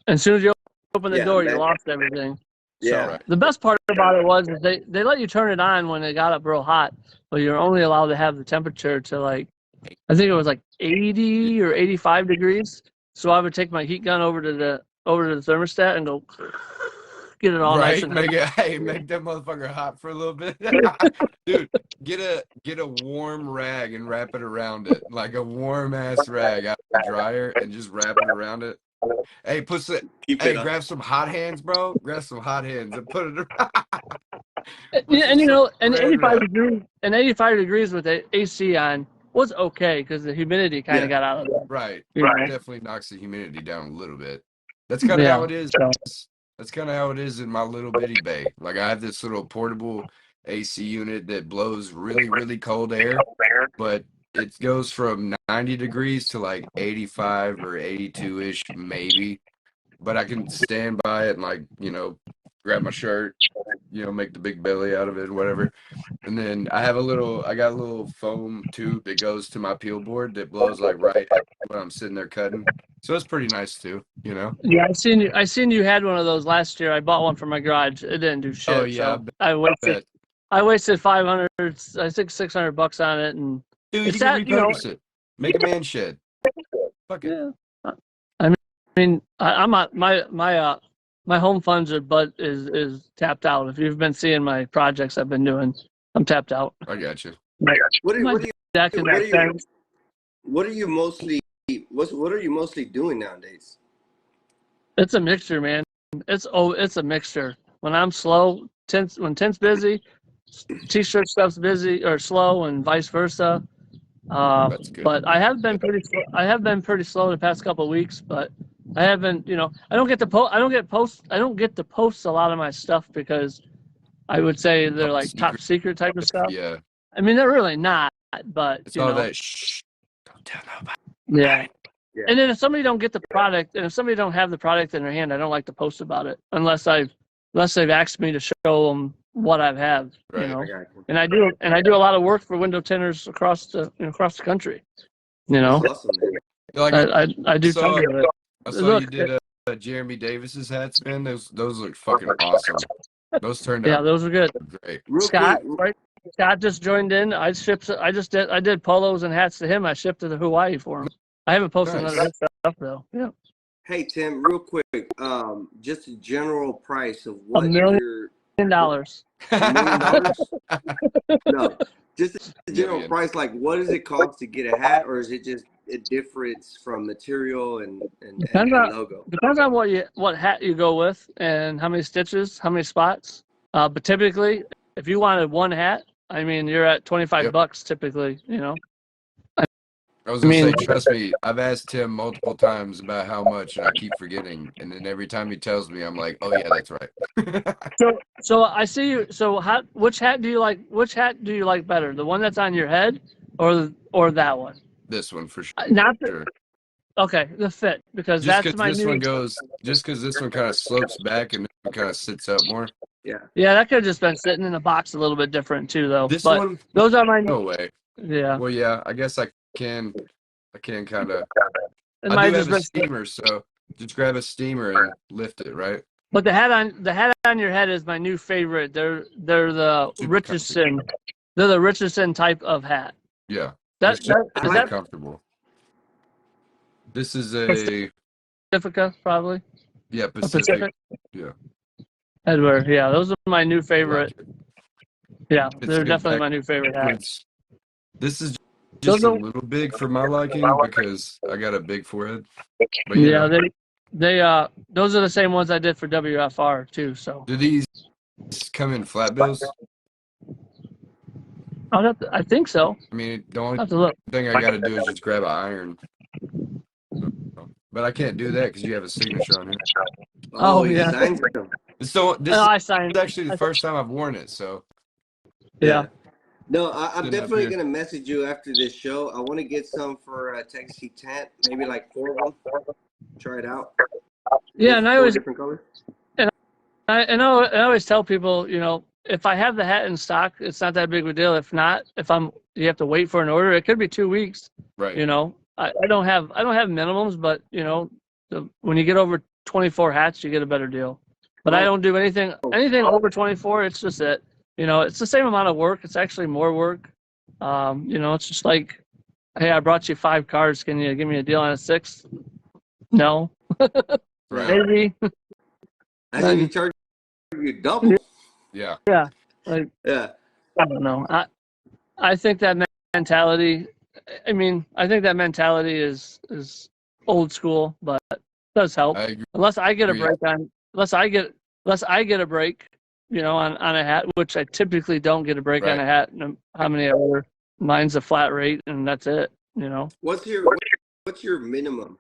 And as soon as you open the door, you lost everything.
Yeah.
So the best part about it was they let you turn it on when it got up real hot, but you're only allowed to have the temperature to like, I think it was like 80 or 85 degrees. So I would take my heat gun over to the thermostat and go get it all nice and
make that motherfucker hot for a little bit. Dude, get a warm rag and wrap it around it, like a warm ass rag out of the dryer, and just wrap it around it. Hey,
Keep it up.
grab some hot hands, bro. Grab some hot hands and put it around.
Yeah, and and
Spread it out.
85 degrees with the AC on was okay because the humidity kind of got out of it.
Right.
Right.
Definitely knocks the humidity down a little bit. That's kind of how it is.
So,
That's kind of how it is in my little bitty bay. Like I have this little portable AC unit that blows really, really cold air, but it goes from 90 degrees to like 85 or 82-ish maybe. But I can stand by it and like, grab my shirt, make the big belly out of it, whatever. And then I got a little foam tube that goes to my peel board that blows like right when I'm sitting there cutting. So it's pretty nice too,
Yeah, I seen you had one of those last year. I bought one for my garage. It didn't do shit.
Oh yeah,
so I wasted 500, I think $600 on it, and
dude,
it's
you can
that
repurpose it. Make a man shed. Fuck it.
Yeah. I mean, I'm not my home funds is tapped out. If you've been seeing my projects I've been doing, I'm tapped out.
I got you.
What are you mostly doing nowadays?
It's a mixture, man. It's a mixture. When I'm slow, when Tint's busy, T-shirt stuff's busy or slow, and vice versa.
That's good.
But I have been pretty slow the past couple of weeks. But I haven't, I don't get to post a lot of my stuff because I would say they're like top secret type of stuff.
Yeah.
I mean, they're really not, but
it's all that shh. Don't tell nobody.
Yeah. And then if somebody don't get the product, and if somebody don't have the product in their hand, I don't like to post about it unless they've asked me to show them what I have,
Right.
And I do a lot of work for window tinters across the country.
That's awesome, man.
I do tons of it.
I saw you did Jeremy Davis's hats, man. Those look fucking awesome. Those turned out.
Yeah, those are good.
Great.
Scott, right? Scott just joined in. I did polos and hats to him. I shipped to the Hawaii for him. I haven't posted none of that stuff though. Yeah.
Hey Tim, real quick, just a general price of what
$1 million.
$1 million? No, just a general price. Like, what does it cost to get a hat, or is it just a difference from material and logo?
Depends on what hat you go with and how many stitches, how many spots. But typically, if you wanted one hat, I mean, you're at $25 typically.
I was gonna say, trust me, I've asked Tim multiple times about how much, and I keep forgetting. And then every time he tells me, I'm like, oh yeah, that's right.
So I see you. So which hat do you like? Which hat do you like better? The one that's on your head, or that one?
This one for sure.
Okay, the fit, because that's my
this one goes. Just because this one kind of slopes back and this one kind of sits up more.
Yeah.
Yeah, that could have just been sitting in a box a little bit different too, though.
This
but
one,
those are my.
No way.
Yeah.
Well, yeah, I guess I can kind of.
I
do have a steamer, so just grab a steamer and lift it, right?
But the hat on your head is my new favorite. They're the
Super
Richardson.
Comfy.
They're the Richardson type of hat.
Yeah.
Is that
comfortable? This is a
Pacifica, probably.
Yeah, Pacific. Yeah.
Edward. Yeah, those are my new favorite. Yeah,
It's
they're
good
definitely my new favorite hats.
This is just a little big for my liking because I got a big forehead. But
yeah, they those are the same ones I did for WFR too. So
do these come in flat bills?
I think so.
I mean, the only thing I got to do is just grab an iron. But I can't do that because you have a signature on it.
Oh yeah.
So this
is
actually the first time I've worn it. So
yeah.
No, I'm definitely gonna message you after this show. I want to get some for Texas tent, maybe like 4 of them. Try it out.
Yeah, and I always
different colors.
And I always tell people, if I have the hat in stock, it's not that big of a deal. If not, you have to wait for an order. It could be 2 weeks.
Right.
I don't have minimums, but when you get over 24 hats, you get a better deal. But I don't do anything over 24. It's just that it's the same amount of work. It's actually more work. It's just like, hey, I brought you 5 cards. Can you give me a deal on a 6th? No.
Right.
Maybe.
I think you charge you double.
Yeah.
Yeah.
Yeah.
I don't know. I think that mentality. I think that mentality is old school, but does help.
I agree.
Unless I get a break on, unless I get a break, you know, on a hat, which I typically don't get a break on
Right.
a hat. And how many other? Mine's a flat rate, and that's it. You know.
What's your minimum?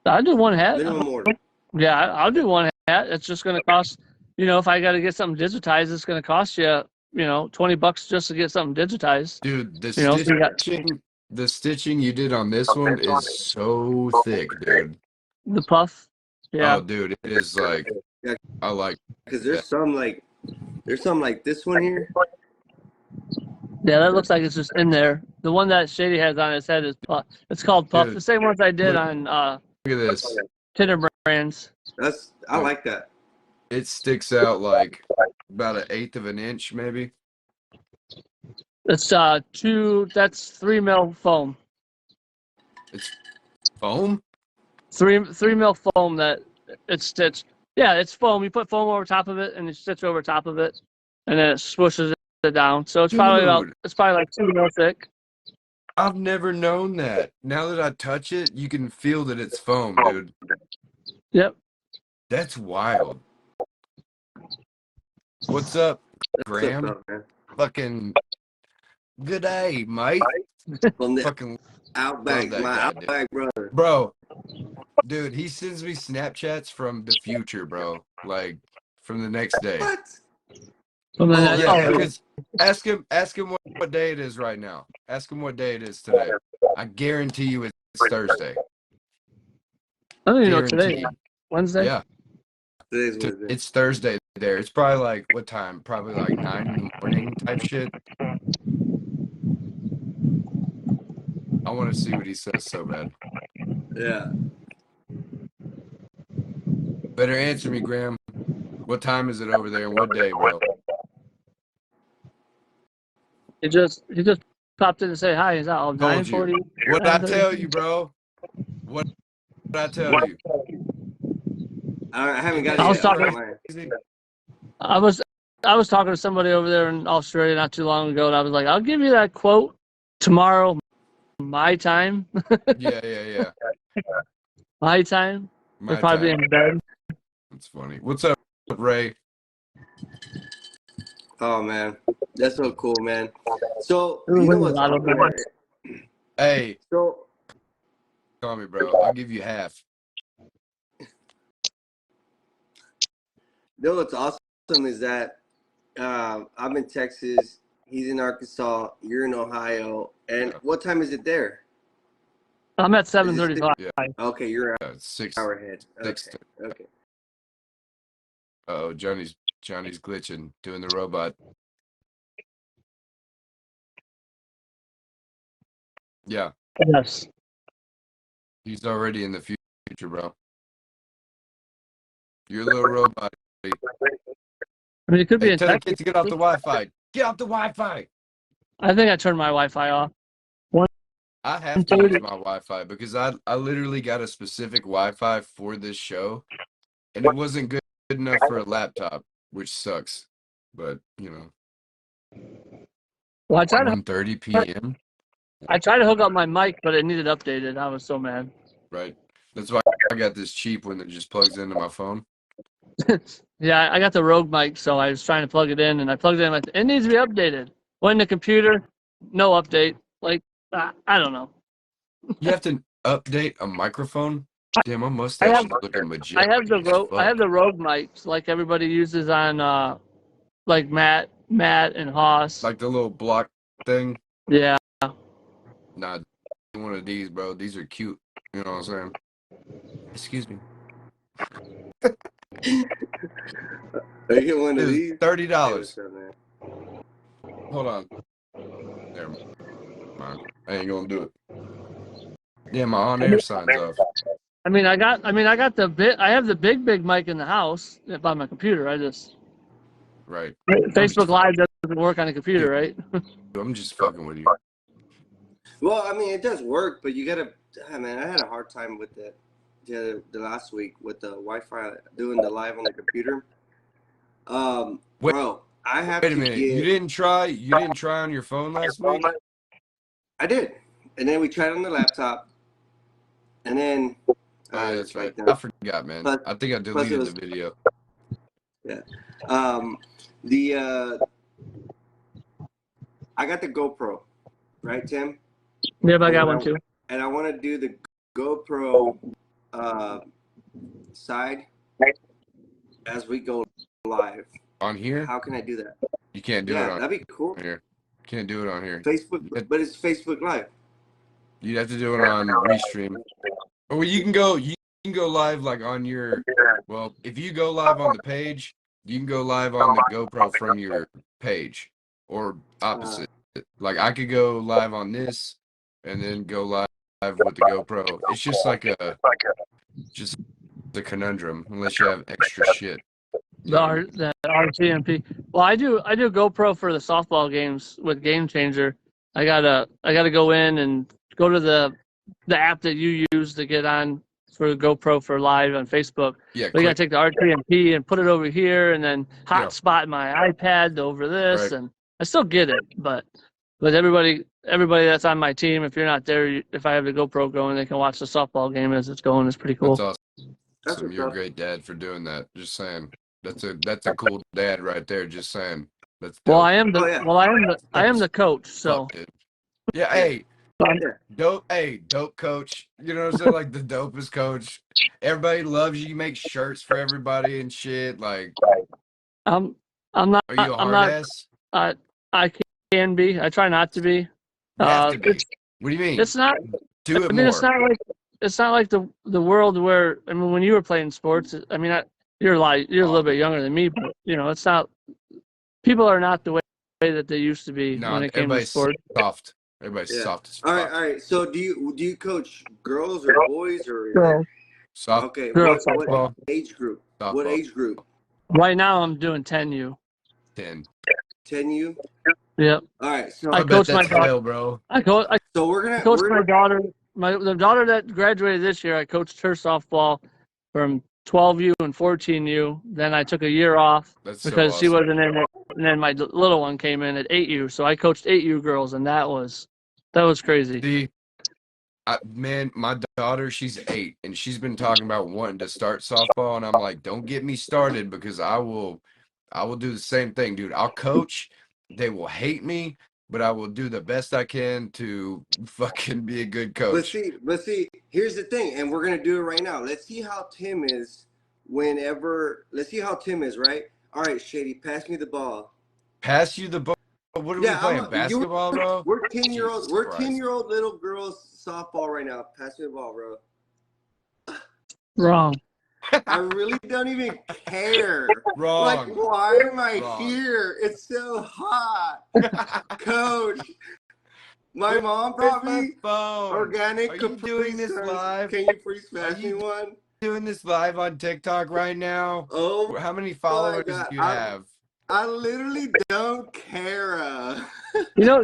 I do one hat.
Minimum order.
Yeah, I'll do one hat. It's just going to cost, you know, if I got to get something digitized, it's going to cost you, you know, $20 just to get something digitized.
Dude, the
You know, so you got
stitching you did on this one is so thick, dude.
the puff. Yeah.
Oh, dude, it is like,
Yeah.
I like.
Because there's some like this one here.
Yeah, that looks like it's just in there. The one that Shady has on his head is puff. It's called puff.
Dude,
The same ones I did
look
on
at this.
Tinder brands.
I like that.
It sticks out like about 1/8 of an inch, maybe.
It's that's 3 mil foam.
It's foam?
3 mil foam that it's stitched. Yeah, it's foam. You put foam over top of it and you stitch over top of it, and then it swooshes it down. So it's probably like 2 mil thick.
I've never known that. Now that I touch it, you can feel that it's foam, dude.
Yep.
That's wild. What's up, Graham?
What's up, man?
Fucking good day, mate.
From the
Fucking
Outback,
love that
my
guy, dude.
Outback brother.
Bro, dude, he sends me Snapchats from the future, bro. Like from the next day.
What?
Yeah, because ask him what day it is right now. Ask him what day it is today. I guarantee you it's Thursday.
I don't even know today.
Guarantee.
Wednesday?
Yeah.
Today's Wednesday.
It's Thursday there. It's probably like what time? Probably like 9 in the morning type shit. I want to see what he says so bad.
Yeah.
Better answer me, Graham. What time is it over there and what day, bro?
He just popped in to say hi. He's out.
Told you.
9:40.
What did I tell you, bro? What did I tell you?
I haven't got
I was
it
talking. I was talking to somebody over there in Australia not too long ago, and I was like, "I'll give you that quote tomorrow, my time."
Yeah.
My time.
My
They're probably
time.
in bed.
That's funny. What's up, Ray?
Oh man, that's so cool, man. So
Ooh,
you know
what's
what's
up,
awesome?
man?
Hey,
So
call me, bro. I'll give you half.
you know what's awesome is that I'm in Texas, he's in Arkansas, you're in Ohio, and
Yeah.
what time is it there?
I'm at 7:35.
Yeah.
Okay, you're an
6.
hour ahead.
6.
Okay.
Oh, Johnny's glitching, doing the robot. Yeah,
Yes.
he's already in the future, bro. You're a little robot.
I mean, it could be
Hey,
in
tell the
Texas.
kids to get off the Wi-Fi. Get off the Wi-Fi.
I think I turned my Wi-Fi off.
I have to use my Wi-Fi because I literally got a specific Wi-Fi for this show, and it wasn't good enough for a laptop, which sucks. But you know,
Well, I tried
1:30 p.m.
to hook up my mic, but it needed updated. I was so mad.
Right. That's why I got this cheap one that just plugs into my phone.
Yeah, I got the Rogue mic, so I was trying to plug it in, and I plugged it in. Like, it needs to be updated. Went in the computer, no update. Like, I don't know.
You have to update a microphone. Damn, my mustache is looking majestic.
I have the Rogue mics, like everybody uses on, like Matt and Haas.
Like the little block thing.
Yeah.
Nah, one of these, bro. These are cute. You know what I'm saying? Excuse me.
Are you get one of these?
$30.
Hey, what's up, man?
Hold on. Never mind. I ain't gonna do it. Yeah, my on-air sign's off.
I got I have the big mic in the house by my computer. I just
Right.
Facebook Live doesn't work on a computer, right?
I'm just fucking with you.
Well, I mean, it does work, but you gotta. Man, I had a hard time with that the last week with the Wi-Fi doing the live on the computer.
Wait-
Bro, I have
Wait
to
a minute.
get.
You didn't try on your phone last week?
I did, and then we tried on the laptop, and then
Oh, yeah, that's right.
like that.
I forgot, man.
Plus-
I think I
plus it
deleted
was-
the video.
I got the GoPro, right, Tim?
Yeah, but I got one too.
And I want to do the GoPro side as we go live.
On here?
How can I do that?
You can't do it on
that'd be cool.
here. Can't do it on here.
Facebook, but it's Facebook Live.
You'd have to do it on Restream. Or you can go live like on your, well, if you go live on the page, you can go live on the GoPro from your page, or opposite. Like I could go live on this and then go live with the GoPro. It's just like a conundrum unless you have extra shit.
The RTMP. Well, I do GoPro for the softball games with Game Changer. I gotta go in and go to the app that you use to get on for GoPro for live on Facebook.
Yeah,
We gotta take the RTMP and put it over here, and then hotspot my iPad over this,
Right.
and I still get it, but everybody that's on my team, if you're not there, if I have the GoPro going, they can watch the softball game as it's going. It's pretty cool.
That's
That's
awesome.
what's
You're a
up.
great dad for doing that. Just saying. That's a cool dad right there. Just saying. That's
Well,
dope.
I am the
Oh, yeah.
I am the coach, so
Fuck, dude. Yeah, hey, dope. Hey, dope coach. You know what I'm saying? Like the dopest coach. Everybody loves you. You make shirts for everybody and shit. Like,
I'm not.
are you a
I'm
hard
not.
ass?
I can be. I try not to be.
You have to be. What do you mean?
It's not.
Do it
I mean,
more.
it's not like the world where, I mean, when you were playing sports, I mean, you're a little bit younger than me, but you know, it's not. People are not the way that they used to be
No,
when it came to
everybody's
sports.
soft. Everybody's soft as fuck.
All right. So do you coach girls or boys or?
So
Soft.
Okay.
Girls
What
softball.
age group?
Softball.
What age group?
right now, I'm doing 10U.
10.
10U.
Yep.
All right. So
I
bet
coach
that's
my daughter.
hell, bro.
I coach my daughter. The daughter that graduated this year, I coached her softball from 12U and 14U. Then I took a year off
That's
because
so
she
awesome.
wasn't in it. And then my little one came in at 8U. So I coached 8U girls, and that was crazy.
See, man, my daughter, she's 8, and she's been talking about wanting to start softball, and I'm like, don't get me started because I will do the same thing, dude. I'll coach. They will hate me, but I will do the best I can to fucking be a good coach.
But see, here's the thing, and we're gonna do it right now. Let's see how Tim is let's see how Tim is, right? All right, Shady, pass me the ball.
Pass you the ball. What are we playing? Basketball, bro?
We're 10-year-old.
Jesus
We're
Christ.
10-year-old little girls softball right now. Pass me the ball, bro.
Wrong.
I really don't even care.
Wrong.
Like, why am I
Wrong.
here? It's so hot, Coach. My mom brought
Where's my
me
phone?
organic.
Are you
Capri
doing this
Suns.
live?
Can you please pass
Are
me
you
one?
Doing this live on TikTok right now?
Oh,
How many followers
God.
do you have?
I literally don't care.
You know,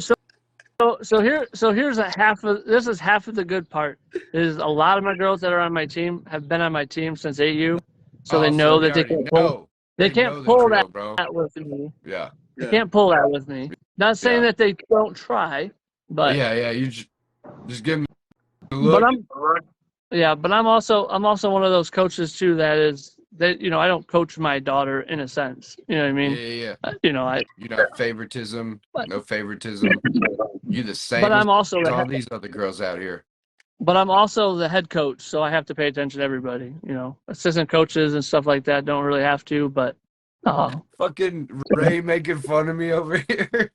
here's half of the good part. Is a lot of my girls that are on my team have been on my team since 8U, so they know that they
already
can't pull.
know.
They
know
can't
the
pull
drill,
that
bro.
with me.
Yeah.
They can't pull that with me. Not saying that they don't try, but
Yeah. You just give them a look.
but I'm also one of those coaches too that you know, I don't coach my daughter in a sense. You know what I mean?
Yeah.
You know,
You know, favoritism, no favoritism. You the same
but I'm also
as all these other girls out here.
But I'm also the head coach, so I have to pay attention to everybody. You know, assistant coaches and stuff like that don't really have to, but
Fucking Ray making fun of me over here.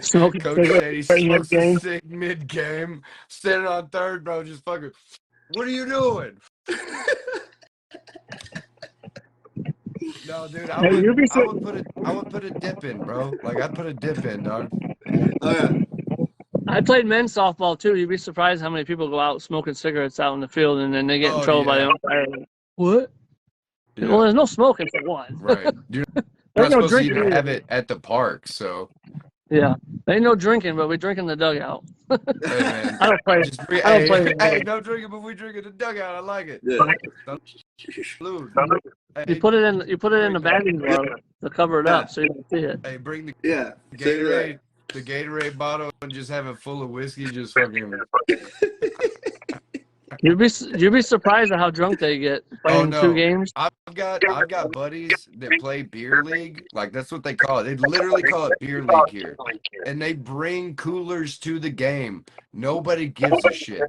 smoking
Coach said he smokes a
mid-game.
cig mid-game, standing on third, bro, just fucking, what are you doing? No, dude, I would put a dip in, bro. Like, I'd put a dip in, dog.
Oh yeah.
I played men's softball too. You'd be surprised how many people go out smoking cigarettes out in the field and then they get in trouble by the umpire. What?
Yeah.
Well, there's no smoking for one.
Right. You're
There's
not
no
supposed to even
drinking.
have it at the park, so.
Yeah, there ain't no drinking, but we drink in the dugout.
Hey, man.
I don't play. I don't play.
Hey, no drinking, but we drink in the dugout. I like it.
Yeah.
Salute.
You put it in the batting glove to cover it up so you can see it.
Hey, bring the
Yeah.
Gatorade, the Gatorade bottle, and just have it full of whiskey. Just fucking.
You'd be surprised at how drunk they get playing 2 games.
I've got buddies that play beer league. Like that's what they call it. They literally call it beer league here. And they bring coolers to the game. Nobody gives a shit.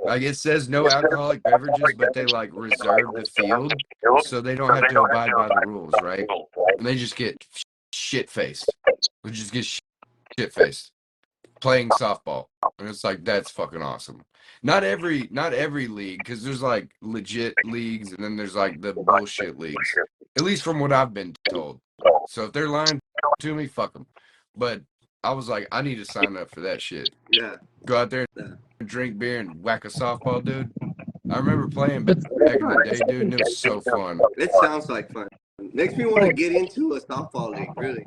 Like it says no alcoholic beverages, but they like reserve the field so they don't have to abide by the rules, right? And they just get shit faced. They just get shit faced playing softball. And it's like that's fucking awesome. Not every league, because there's like legit leagues and then there's like the bullshit leagues. At least from what I've been told. So if they're lying to me, fuck them. But I was like, I need to sign up for that shit.
Yeah.
Go out there and drink beer and whack a softball, dude. I remember playing back in the day, dude, and it was so fun.
It sounds like fun. Makes me want to get into a softball league, really.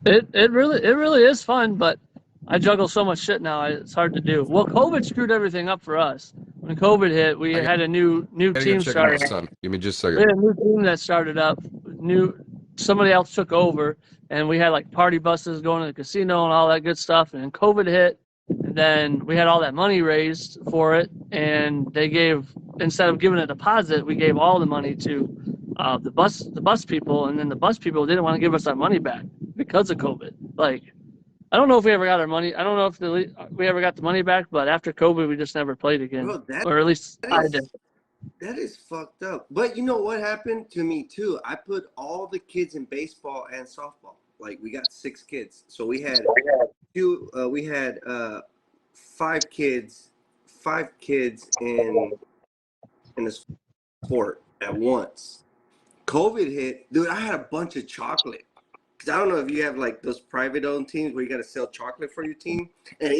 It really is fun, but I juggle so much shit now, it's hard to do. Well, COVID screwed everything up for us. When COVID hit, we had a new team started.
Give me just a
We
second.
had a new team that started up. Somebody else took over, and we had like party buses going to the casino and all that good stuff. And then COVID hit, and then we had all that money raised for it, and they gave, instead of giving a deposit, we gave all the money to the bus people, and then the bus people didn't want to give us our money back because of COVID. Like, I don't know if we ever got our money. I don't know if we ever got the money back, but after COVID, we just never played again.
Bro,
or at least I did.
That is fucked up. But you know what happened to me too? I put all the kids in baseball and softball. Like we got 6 kids, so we had five kids in the sport at once. COVID hit, dude. I had a bunch of chocolate. Cause I don't know if you have like those private owned teams where you got to sell chocolate for your team, and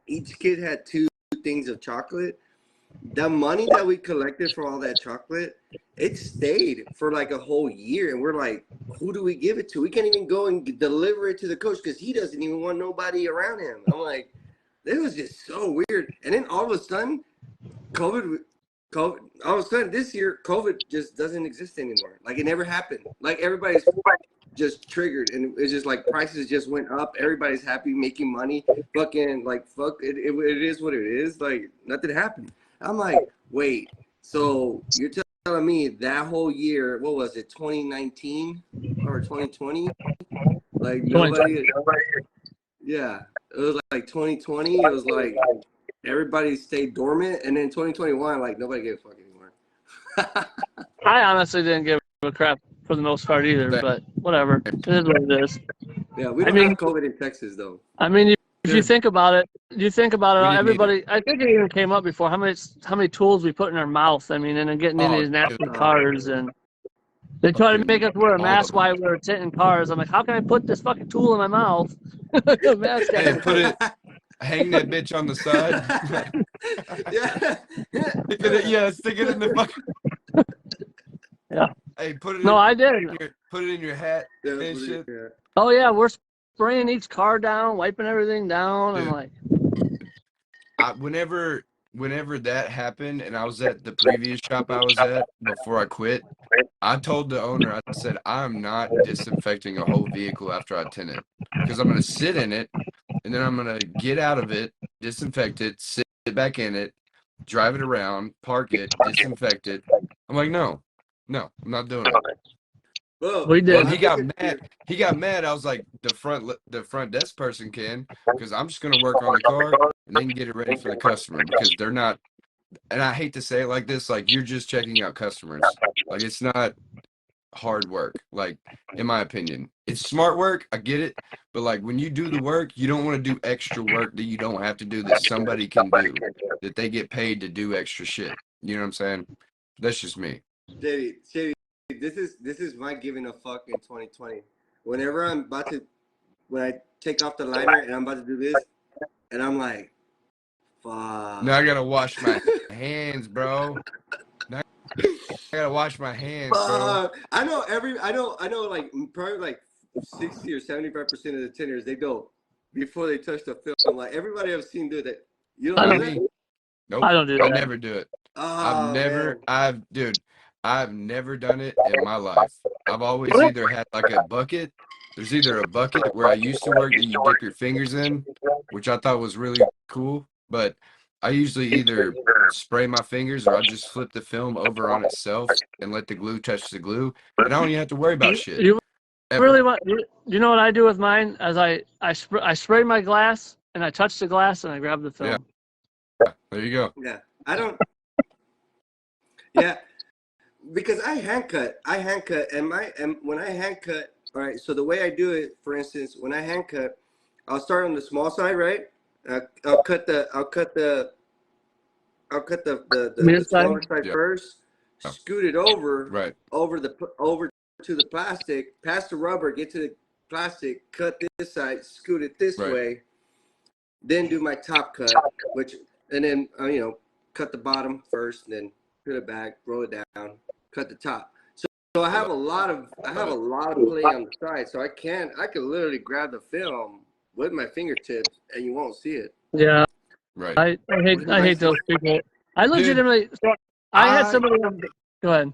each kid had 2 things of chocolate. The money that we collected for all that chocolate, it stayed for like a whole year, and we're like, who do we give it to? We can't even go and deliver it to the coach because he doesn't even want nobody around him. I'm like, it was just so weird. And then all of a sudden, COVID. All of a sudden this year, COVID just doesn't exist anymore. Like it never happened. Like everybody's just triggered, and it's just like prices just went up. Everybody's happy, making money. Fucking like fuck it. It is what it is. Like nothing happened. I'm like, wait. So you're telling me that whole year, what was it, 2019 or 2020? Like nobody. Yeah, it was like 2020. It was like everybody stayed dormant, and then 2021, like nobody gave a fuck anymore.
I honestly didn't give a crap for the most part either, but whatever. It is what it is.
Yeah, we don't have COVID in Texas though.
I mean, if you think about it, everybody. I think it even came up before how many tools we put in our mouth. I mean, and then getting in these nasty cars, and they try to make us wear a mask while we're sitting in cars. I'm like, how can I put this fucking tool in my mouth? Mask
Hey, hang that bitch on the side. Stick it in the fucking.
Yeah.
Hey, put it.
I did.
Put it in your hat and shit.
Oh yeah, we're spraying each car down, wiping everything down.
Dude,
I'm like,
whenever that happened, and I was at the previous shop I was at before I quit, I told the owner, I said, I'm not disinfecting a whole vehicle after I tint it, because I'm gonna sit in it, and then I'm gonna get out of it, disinfect it, sit back in it, drive it around, park it, disinfect it. I'm like, no, I'm not doing it.
Well,
we did.
Well, he got mad. He got mad. I was like, the front desk person can, because I'm just gonna work on the car and then get it ready for the customer, because they're not. And I hate to say it like this, like you're just checking out customers. Like it's not hard work. Like in my opinion, it's smart work. I get it, but like when you do the work, you don't want to do extra work that you don't have to do, that somebody can do, that they get paid to do extra shit. You know what I'm saying? That's just me.
Shady, this is my giving a fuck in 2020. Whenever when I take off the liner and I'm about to do this, and I'm like, fuck.
Now I gotta wash my hands, bro. Now I gotta wash my hands, bro.
I know like probably like 60 or 75% of the tenders, they go before they touch the film. Like everybody I've seen do that. You don't do that?
Nope.
I don't do that.
I never do it. I've never done it in my life. I've always either had like a bucket. There's either a bucket where I used to work that you dip your fingers in, which I thought was really cool. But I usually either spray my fingers, or I'll just flip the film over on itself and let the glue touch the glue, and I don't even have to worry about shit.
You
Ever.
really want? You know what I do with mine? As I spray my glass and I touch the glass and I grab the film.
Yeah. There you go.
Yeah, I don't. Yeah, because I hand cut, and when I hand cut, all right. So the way I do it, for instance, when I hand cut, I'll start on the small side, right? I'll cut the smaller side first, scoot it over to the plastic, pass the rubber, get to the plastic, cut this side, scoot it this way, then do my top cut, and then cut the bottom first, and then put it back, roll it down, cut the top. So I have a lot of play on the side, so I could literally grab the film with my fingertips and you won't see it.
Yeah.
Right.
I hate those people. I legitimately. So I had somebody. Go ahead.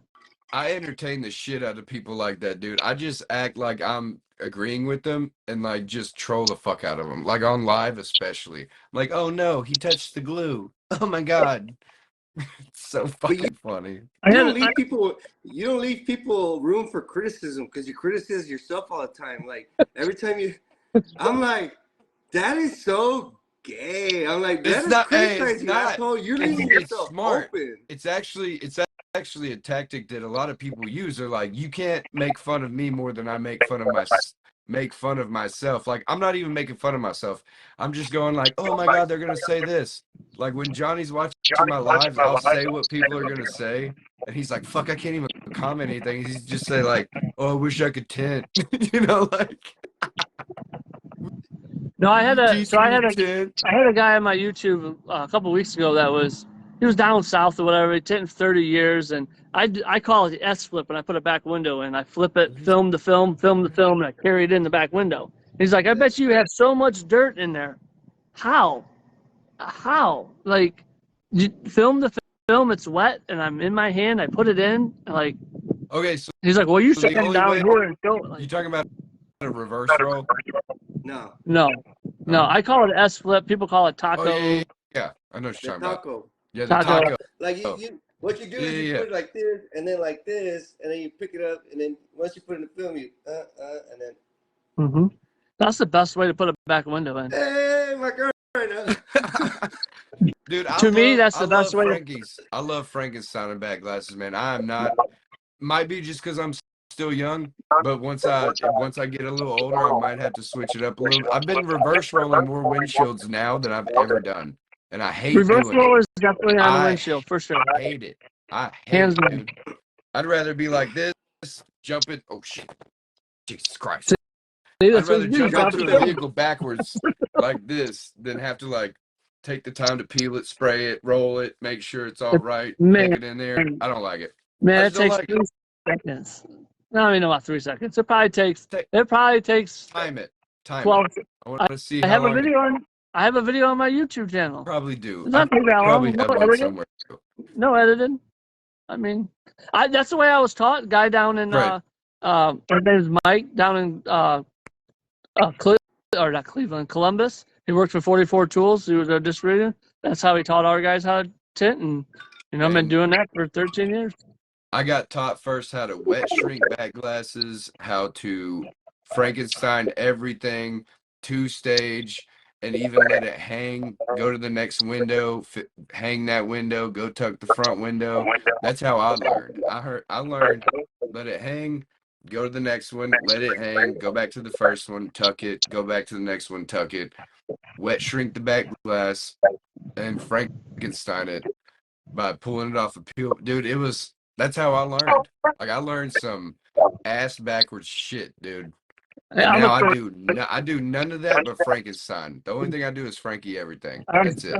I entertain the shit out of people like that, dude. I just act like I'm agreeing with them and like just troll the fuck out of them, like on live especially. I'm like, oh no, he touched the glue. Oh my god, it's so fucking funny.
You don't leave people room for criticism because you criticize yourself all the time. Like every time I'm like, that is so gay. I'm like, that is criticizing, asshole. You're leaving yourself open.
It's actually a tactic that a lot of people use. They're like, you can't make fun of me more than I make fun of myself. Like, I'm not even making fun of myself. I'm just going like, oh my god, they're gonna say this. Like when Johnny's watching my lives, I'll say what people are gonna say, and he's like, fuck, I can't even comment anything. He's just say like, oh, I wish I could tint. Like.
No, I had a guy on my YouTube a couple weeks ago he was down south or whatever. He tinted 30 years, and I call it the S flip, and I put a back window and I flip it, film the film, and I carry it in the back window. He's like, I bet you have so much dirt in there. How? Like, you film the film, it's wet, and I'm in my hand. I put it in, like.
Okay, so
he's like, well, you should come down here and show it. Like,
you talking about a reverse roll?
No. I call it S flip. People call it taco.
Oh, yeah. I know what you're talking about. Yeah, the
taco.
taco.
Like what you do is you put it like this, and then like this, and then you pick it up, and then once you put it in the film, you and then.
Mm-hmm. That's the best way to put a back window in.
Hey, my girl right now.
Dude,
to me, that's the best way.
I love Frankenstein and back glasses, man. I am not. Might be just because I'm still young, but once I get a little older, I might have to switch it up a little. I've been reverse rolling more windshields now than I've ever done, and I hate
reverse
doing
roll
it.
is definitely on the windshield for sure.
I hate it. Hands it, dude. I'd rather be like this, jump it. Oh shit, Jesus Christ! I'd rather jump into a vehicle backwards like this than have to like take the time to peel it, spray it, roll it, make sure it's all right, take it in there. I don't like it.
Man, it takes 3 seconds. I don't even know about 3 seconds. It probably takes.
Time it.
12.
I want to see.
I have a video on my YouTube channel.
Probably do.
It's not too that
probably
long.
have one somewhere.
No editing. I mean, that's the way I was taught. Guy down in his name's Mike down in not Cleveland, Columbus. He worked for 44 Tools. He was a distributor. That's how he taught our guys how to tint, and I've been doing that for 13 years.
I got taught first how to wet shrink back glasses, how to Frankenstein everything, 2-stage, and even let it hang, go to the next window, hang that window, go tuck the front window. That's how I learned. I learned, let it hang, go to the next one, let it hang, go back to the first one, tuck it, go back to the next one, tuck it, wet shrink the back glass, and Frankenstein it by pulling it off a peel. Dude, that's how I learned. Like, I learned some ass backwards shit, dude. And now I do none of that but Frankenstein. The only thing I do is Frankie everything. That's it.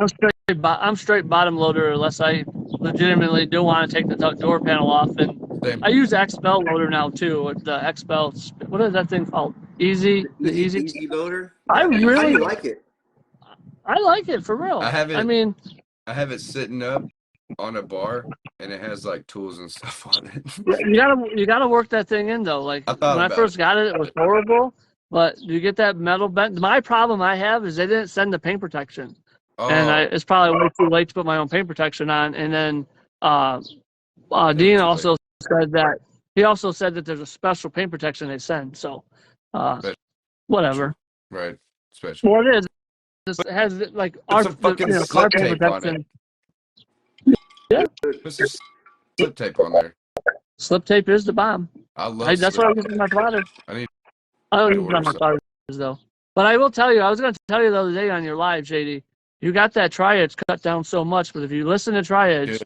I'm straight bottom loader unless I legitimately do want to take the door panel off. And I use XPEL loader now too. With the XPEL, what is that thing called? Easy
loader.
I really
like it.
I like it for real.
I have it sitting up on a bar, and it has like tools and stuff on it.
You gotta work that thing in though. Like when I first got it, it was horrible. But you get that metal bent. My problem I have is they didn't send the paint protection.
Oh,
it's probably way too late to put my own paint protection on. And then Dean
too
also said that there's a special paint protection they send. So
Special.
whatever.
right. Special.
Well, it is. It has like
Put some fucking
car
slip
paint
tape on it.
protection. Yeah,
Put some slip tape on there.
slip tape is the bomb.
I love
That's
slip.
what I use on my plotters.
I need
I don't
to
use it on
order
my
some.
plotters though. But I will tell you, I was going to tell you the other day on your live, JD, you got that tri-edge cut down so much. But if you listen to tri-edge,
Dude.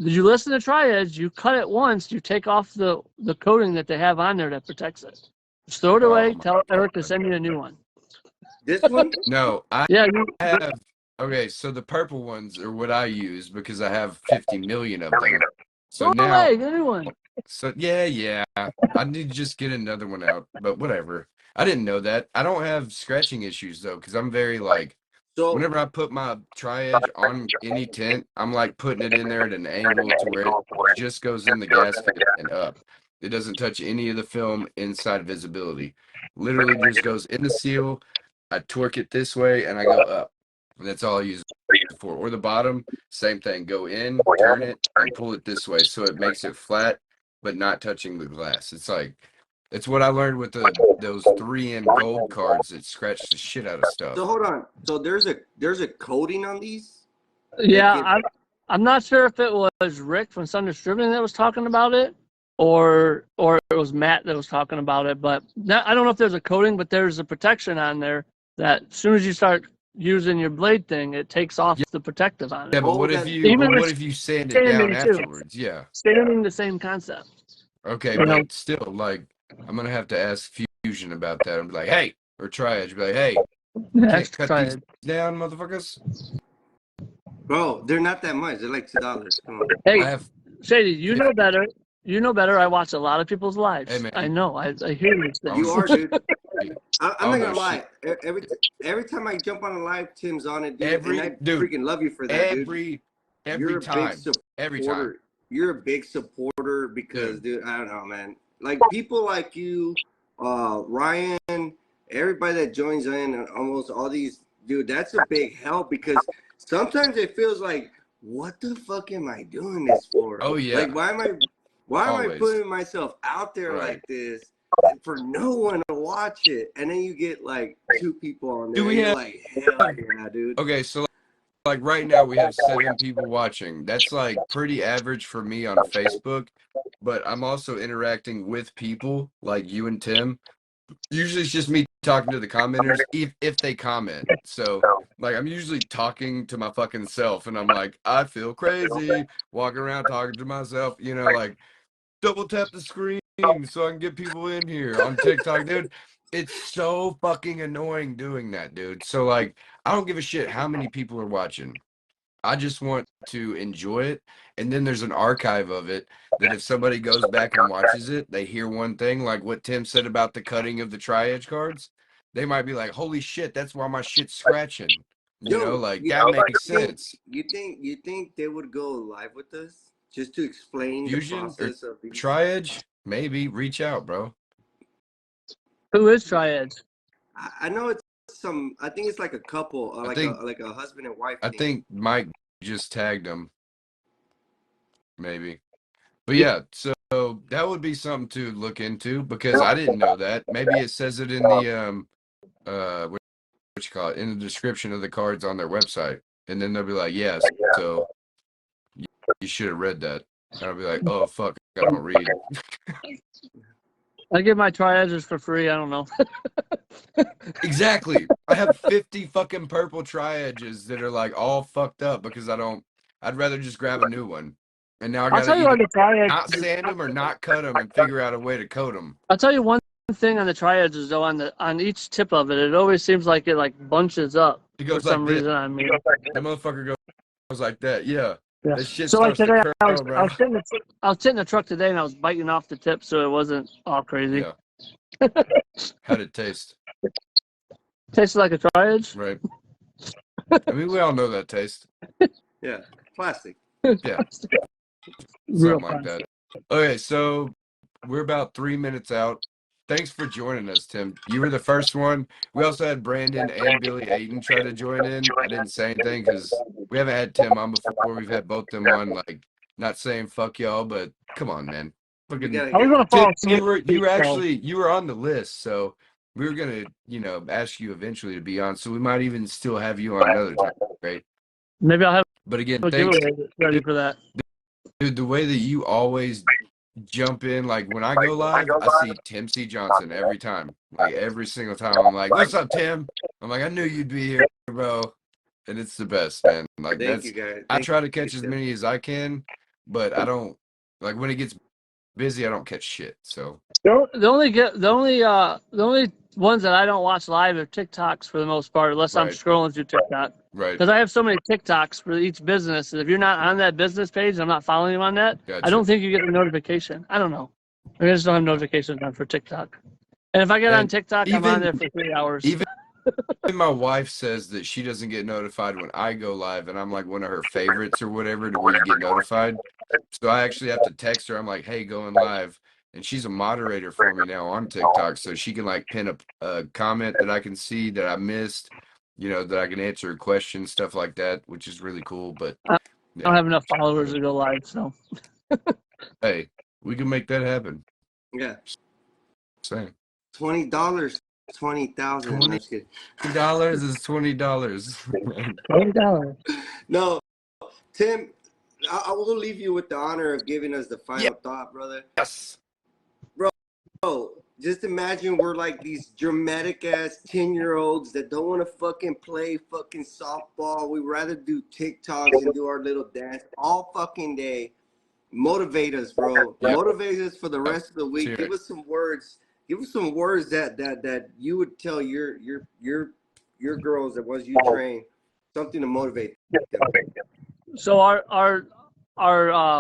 did you listen to tri-edge? You cut it once, you take off the coating that they have on there that protects it. Just throw it away.
Oh, my
Tell Eric to
God.
send you a new one.
This one?
No, I
Yeah,
have. Okay, so the purple ones are what I use because I have 50 million of them. So
throw it
now,
away. Get a new one.
so yeah, I need to just get another one out. But whatever. I didn't know that. I don't have scratching issues though, because I'm very like.
So
Whenever I put my tri-edge on any tint, I'm like putting it in there at an angle to where it just goes in the gasket and up. It doesn't touch any of the film inside visibility. Literally just goes in the seal. I torque it this way and I go up. And that's all I use it for. Or the bottom, same thing. Go in, turn it, and pull it this way so it makes it flat but not touching the glass. It's what I learned with those 3M gold cards that scratch the shit out of stuff.
so hold on. So there's a coating on these?
Yeah, I'm not sure if it was Rick from Sun Distributing that was talking about it, or it was Matt that was talking about it. But I don't know if there's a coating, but there's a protection on there that as soon as you start using your blade thing, it takes off the protective on it.
Yeah, but
Oh,
what if
that-
you
Even
what
if
if you sand it down
sanding, too.
afterwards? Yeah.
Sanding the same concept.
Okay,
You know?
but still, like, I'm gonna have to ask Fusion about that and be like, hey, or Triage, be like, hey,
That's
can't cut
try
these
it.
down, motherfuckers.
Bro, they're not that much. They're like $2. Come on.
Hey,
I have
Shady, you know better. You know better. I watch a lot of people's lives.
Hey, man.
I know. I hear these things.
You are, dude. I'm
Oh,
not
no
gonna lie. Every time I jump on a live, Tim's on it, dude. and I freaking love you for that, dude.
every
You're a
time.
big supporter.
Every time.
You're a big supporter because, dude, I don't know, man. Like people like you, Ryan, everybody that joins in, and almost all these, dude, that's a big help because sometimes it feels like, what the fuck am I doing this for?
Oh, yeah.
Like, why am I
Always.
putting myself out there
Right.
like this for no one to watch it? And then you get like 2 people on there.
Do we
and you're
have-
like, hell yeah, dude.
Okay, so like right now we have 7 people watching. That's like pretty average for me on Facebook, but I'm also interacting with people like you and Tim. Usually it's just me talking to the commenters if they comment. So like I'm usually talking to my fucking self and I'm like, I feel crazy walking around talking to myself, you know, like double tap the screen so I can get people in here on TikTok, dude. It's so fucking annoying doing that, dude. So like I don't give a shit how many people are watching. I just want to enjoy it. And then there's an archive of it that if somebody goes back and watches it, they hear one thing, like what Tim said about the cutting of the tri-edge cards. They might be like, holy shit, that's why my shit's scratching. You know, like that makes sense.
You think they would go live with us just to explain
Fusion
the process of these?
Tri-edge, maybe reach out, bro.
Who is Tri-Edge?
I know it's I think it's like a couple, like a husband and wife.
I
thing.
think Mike just tagged him. Maybe. But yeah, so that would be something to look into because I didn't know that. Maybe it says it in the what you call it, in the description of the cards on their website. And then they'll be like, yes, so you should have read that. And I'll be like, oh fuck, I don't read.
I give my tri-edges for free. I don't know.
Exactly. I have 50 fucking purple tri-edges that are like all fucked up because I'd rather just grab a new one. And now I
I'll tell
gotta
you on
either
the tri-edge.
not sand them or not cut them and figure out a way to coat them.
I'll tell you one thing on the tri-edges though. On each tip of it, it always seems like it like bunches up
It
for
goes
some
like this.
reason on me.
That motherfucker goes like that. Yeah.
Yeah.
That shit
So like
starts
today,
to
I
curl,
was
bro.
sitting in the truck today and I was biting off the tip, so it wasn't all crazy.
Yeah. How'd it taste?
Tasted like a tri-edge.
Right. I mean, we all know that taste.
Yeah, plastic.
Yeah.
Real
Something like that. Okay, so we're about 3 minutes out. thanks for joining us, Tim. You were the first one. We also had Brandon and Billy Ayton try to join in. I didn't say anything because we haven't had Tim on before. We've had both them on, like, not saying fuck y'all, but come on, man. Fucking
I was gonna fall
Tim,
asleep.
you were on the list, so we were gonna, ask you eventually to be on. So we might even still have you on another time, right?
Maybe I'll have
But again,
a
thanks,
giveaway ready for that.
dude. The way that you always jump in, like when I go live, I see Tim C. Johnson every time, like every single time. I'm like, "What's up, Tim?" I'm like, "I knew you'd be here, bro," and it's the best, man. Like
Thank you, guys.
I try to catch as many as I can, but I don't like when it gets busy. I don't catch shit. So
The only ones that I don't watch live are TikToks for the most part, unless I'm
Right.
scrolling through TikTok.
right,
Because I have so many TikToks for each business, and if you're not on that business page, I'm not following you on that.
gotcha.
I don't think you get a notification. I don't know. I just don't have notifications on for TikTok. And if I get on
And
TikTok, I'm on there for 3 hours.
Even my wife says that she doesn't get notified when I go live, and I'm like one of her favorites or whatever, to where you get notified. So I actually have to text her. I'm like, "Hey, going live," and she's a moderator for me now on TikTok, so she can like pin a comment that I can see that I missed, that I can answer questions, stuff like that, which is really cool. But
I don't have enough followers to go live, so
hey, we can make that happen.
Yeah.
Saying
$20, 20,000. No, just kidding.
$20 is $20.
$20.
No, Tim, I will leave you with the honor of giving us the final thought, brother.
Yes.
Bro, just imagine we're like these dramatic ass 10-year-olds that don't want to fucking play fucking softball. We'd rather do TikToks and do our little dance all fucking day. Motivate us, bro.
Yep.
Motivate us for the rest of the week.
Cheers.
Give us some words. Give us some words that you would tell your girls, that once you train, something to motivate them.
So our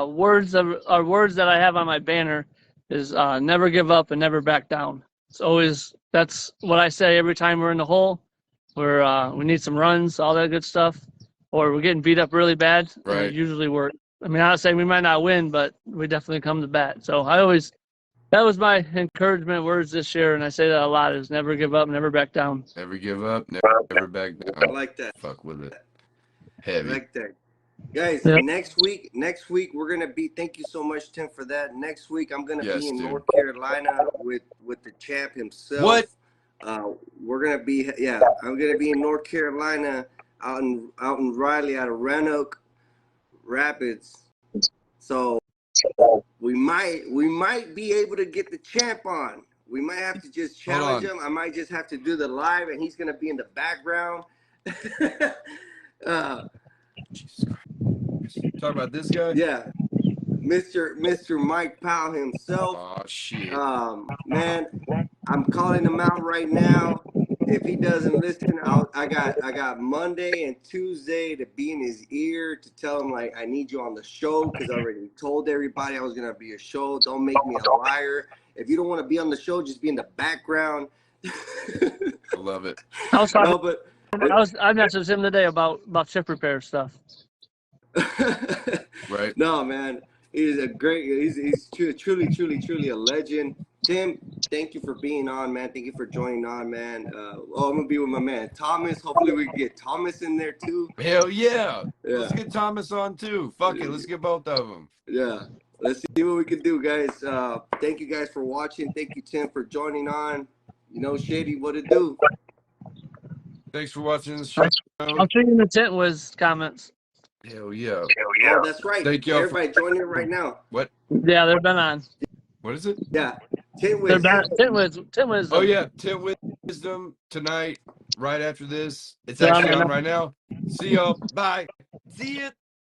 words that I have on my banner is never give up and never back down. That's what I say every time we're in the hole. We need some runs, all that good stuff, or we're getting beat up really bad. And
Right.
it usually works. I mean, I'm not saying we might not win, but we definitely come to bat. So that was my encouragement words this year, and I say that a lot: is never give up, never back down.
Never give up, never back down.
I like that.
Fuck with it.
I
Heavy.
like that. Guys,
Yep.
next week we're gonna be. Thank you so much, Tim, for that. Next week I'm gonna be in
dude.
North Carolina with the champ himself.
What?
We're gonna be. Yeah, I'm gonna be in North Carolina, out in Raleigh, out of Roanoke Rapids. So we might be able to get the champ on. We might have to just challenge him. I might just have to do the live, and he's gonna be in the background.
Jesus Christ. Talk about this guy?
Yeah, Mr. Mike Powell himself.
Oh shit.
Man, I'm calling him out right now. If he doesn't listen, I got Monday and Tuesday to be in his ear to tell him, like, I need you on the show, because I already told everybody I was gonna be a show. Don't make me a liar. If you don't want to be on the show, just be in the background.
I love it.
I was talking.
No, but
I messaged him today about chip repair stuff.
Right.
No, man, he's truly a legend. Tim, thank you for being on, man. Thank you for joining on, man. I'm gonna be with my man Thomas. Hopefully we can get Thomas in there too.
Hell yeah.
Yeah.
Let's get Thomas on too. Fuck it. Let's get both of them.
Yeah, let's see what we can do, guys. Thank you guys for watching. Thank you, Tim, for joining on. Shady, what it do?
Thanks for watching this show.
I'll see you in the tent with comments.
Hell yeah.
Oh, that's right.
Thank y'all
Everybody join in right now.
What?
Yeah, they've been on.
What is it?
Yeah. Tim
They're
was
Tim was.
Oh yeah, Tim Wisdom tonight, right after this. It's
Yeah,
actually
I'm
on right now. See y'all. Bye. See ya.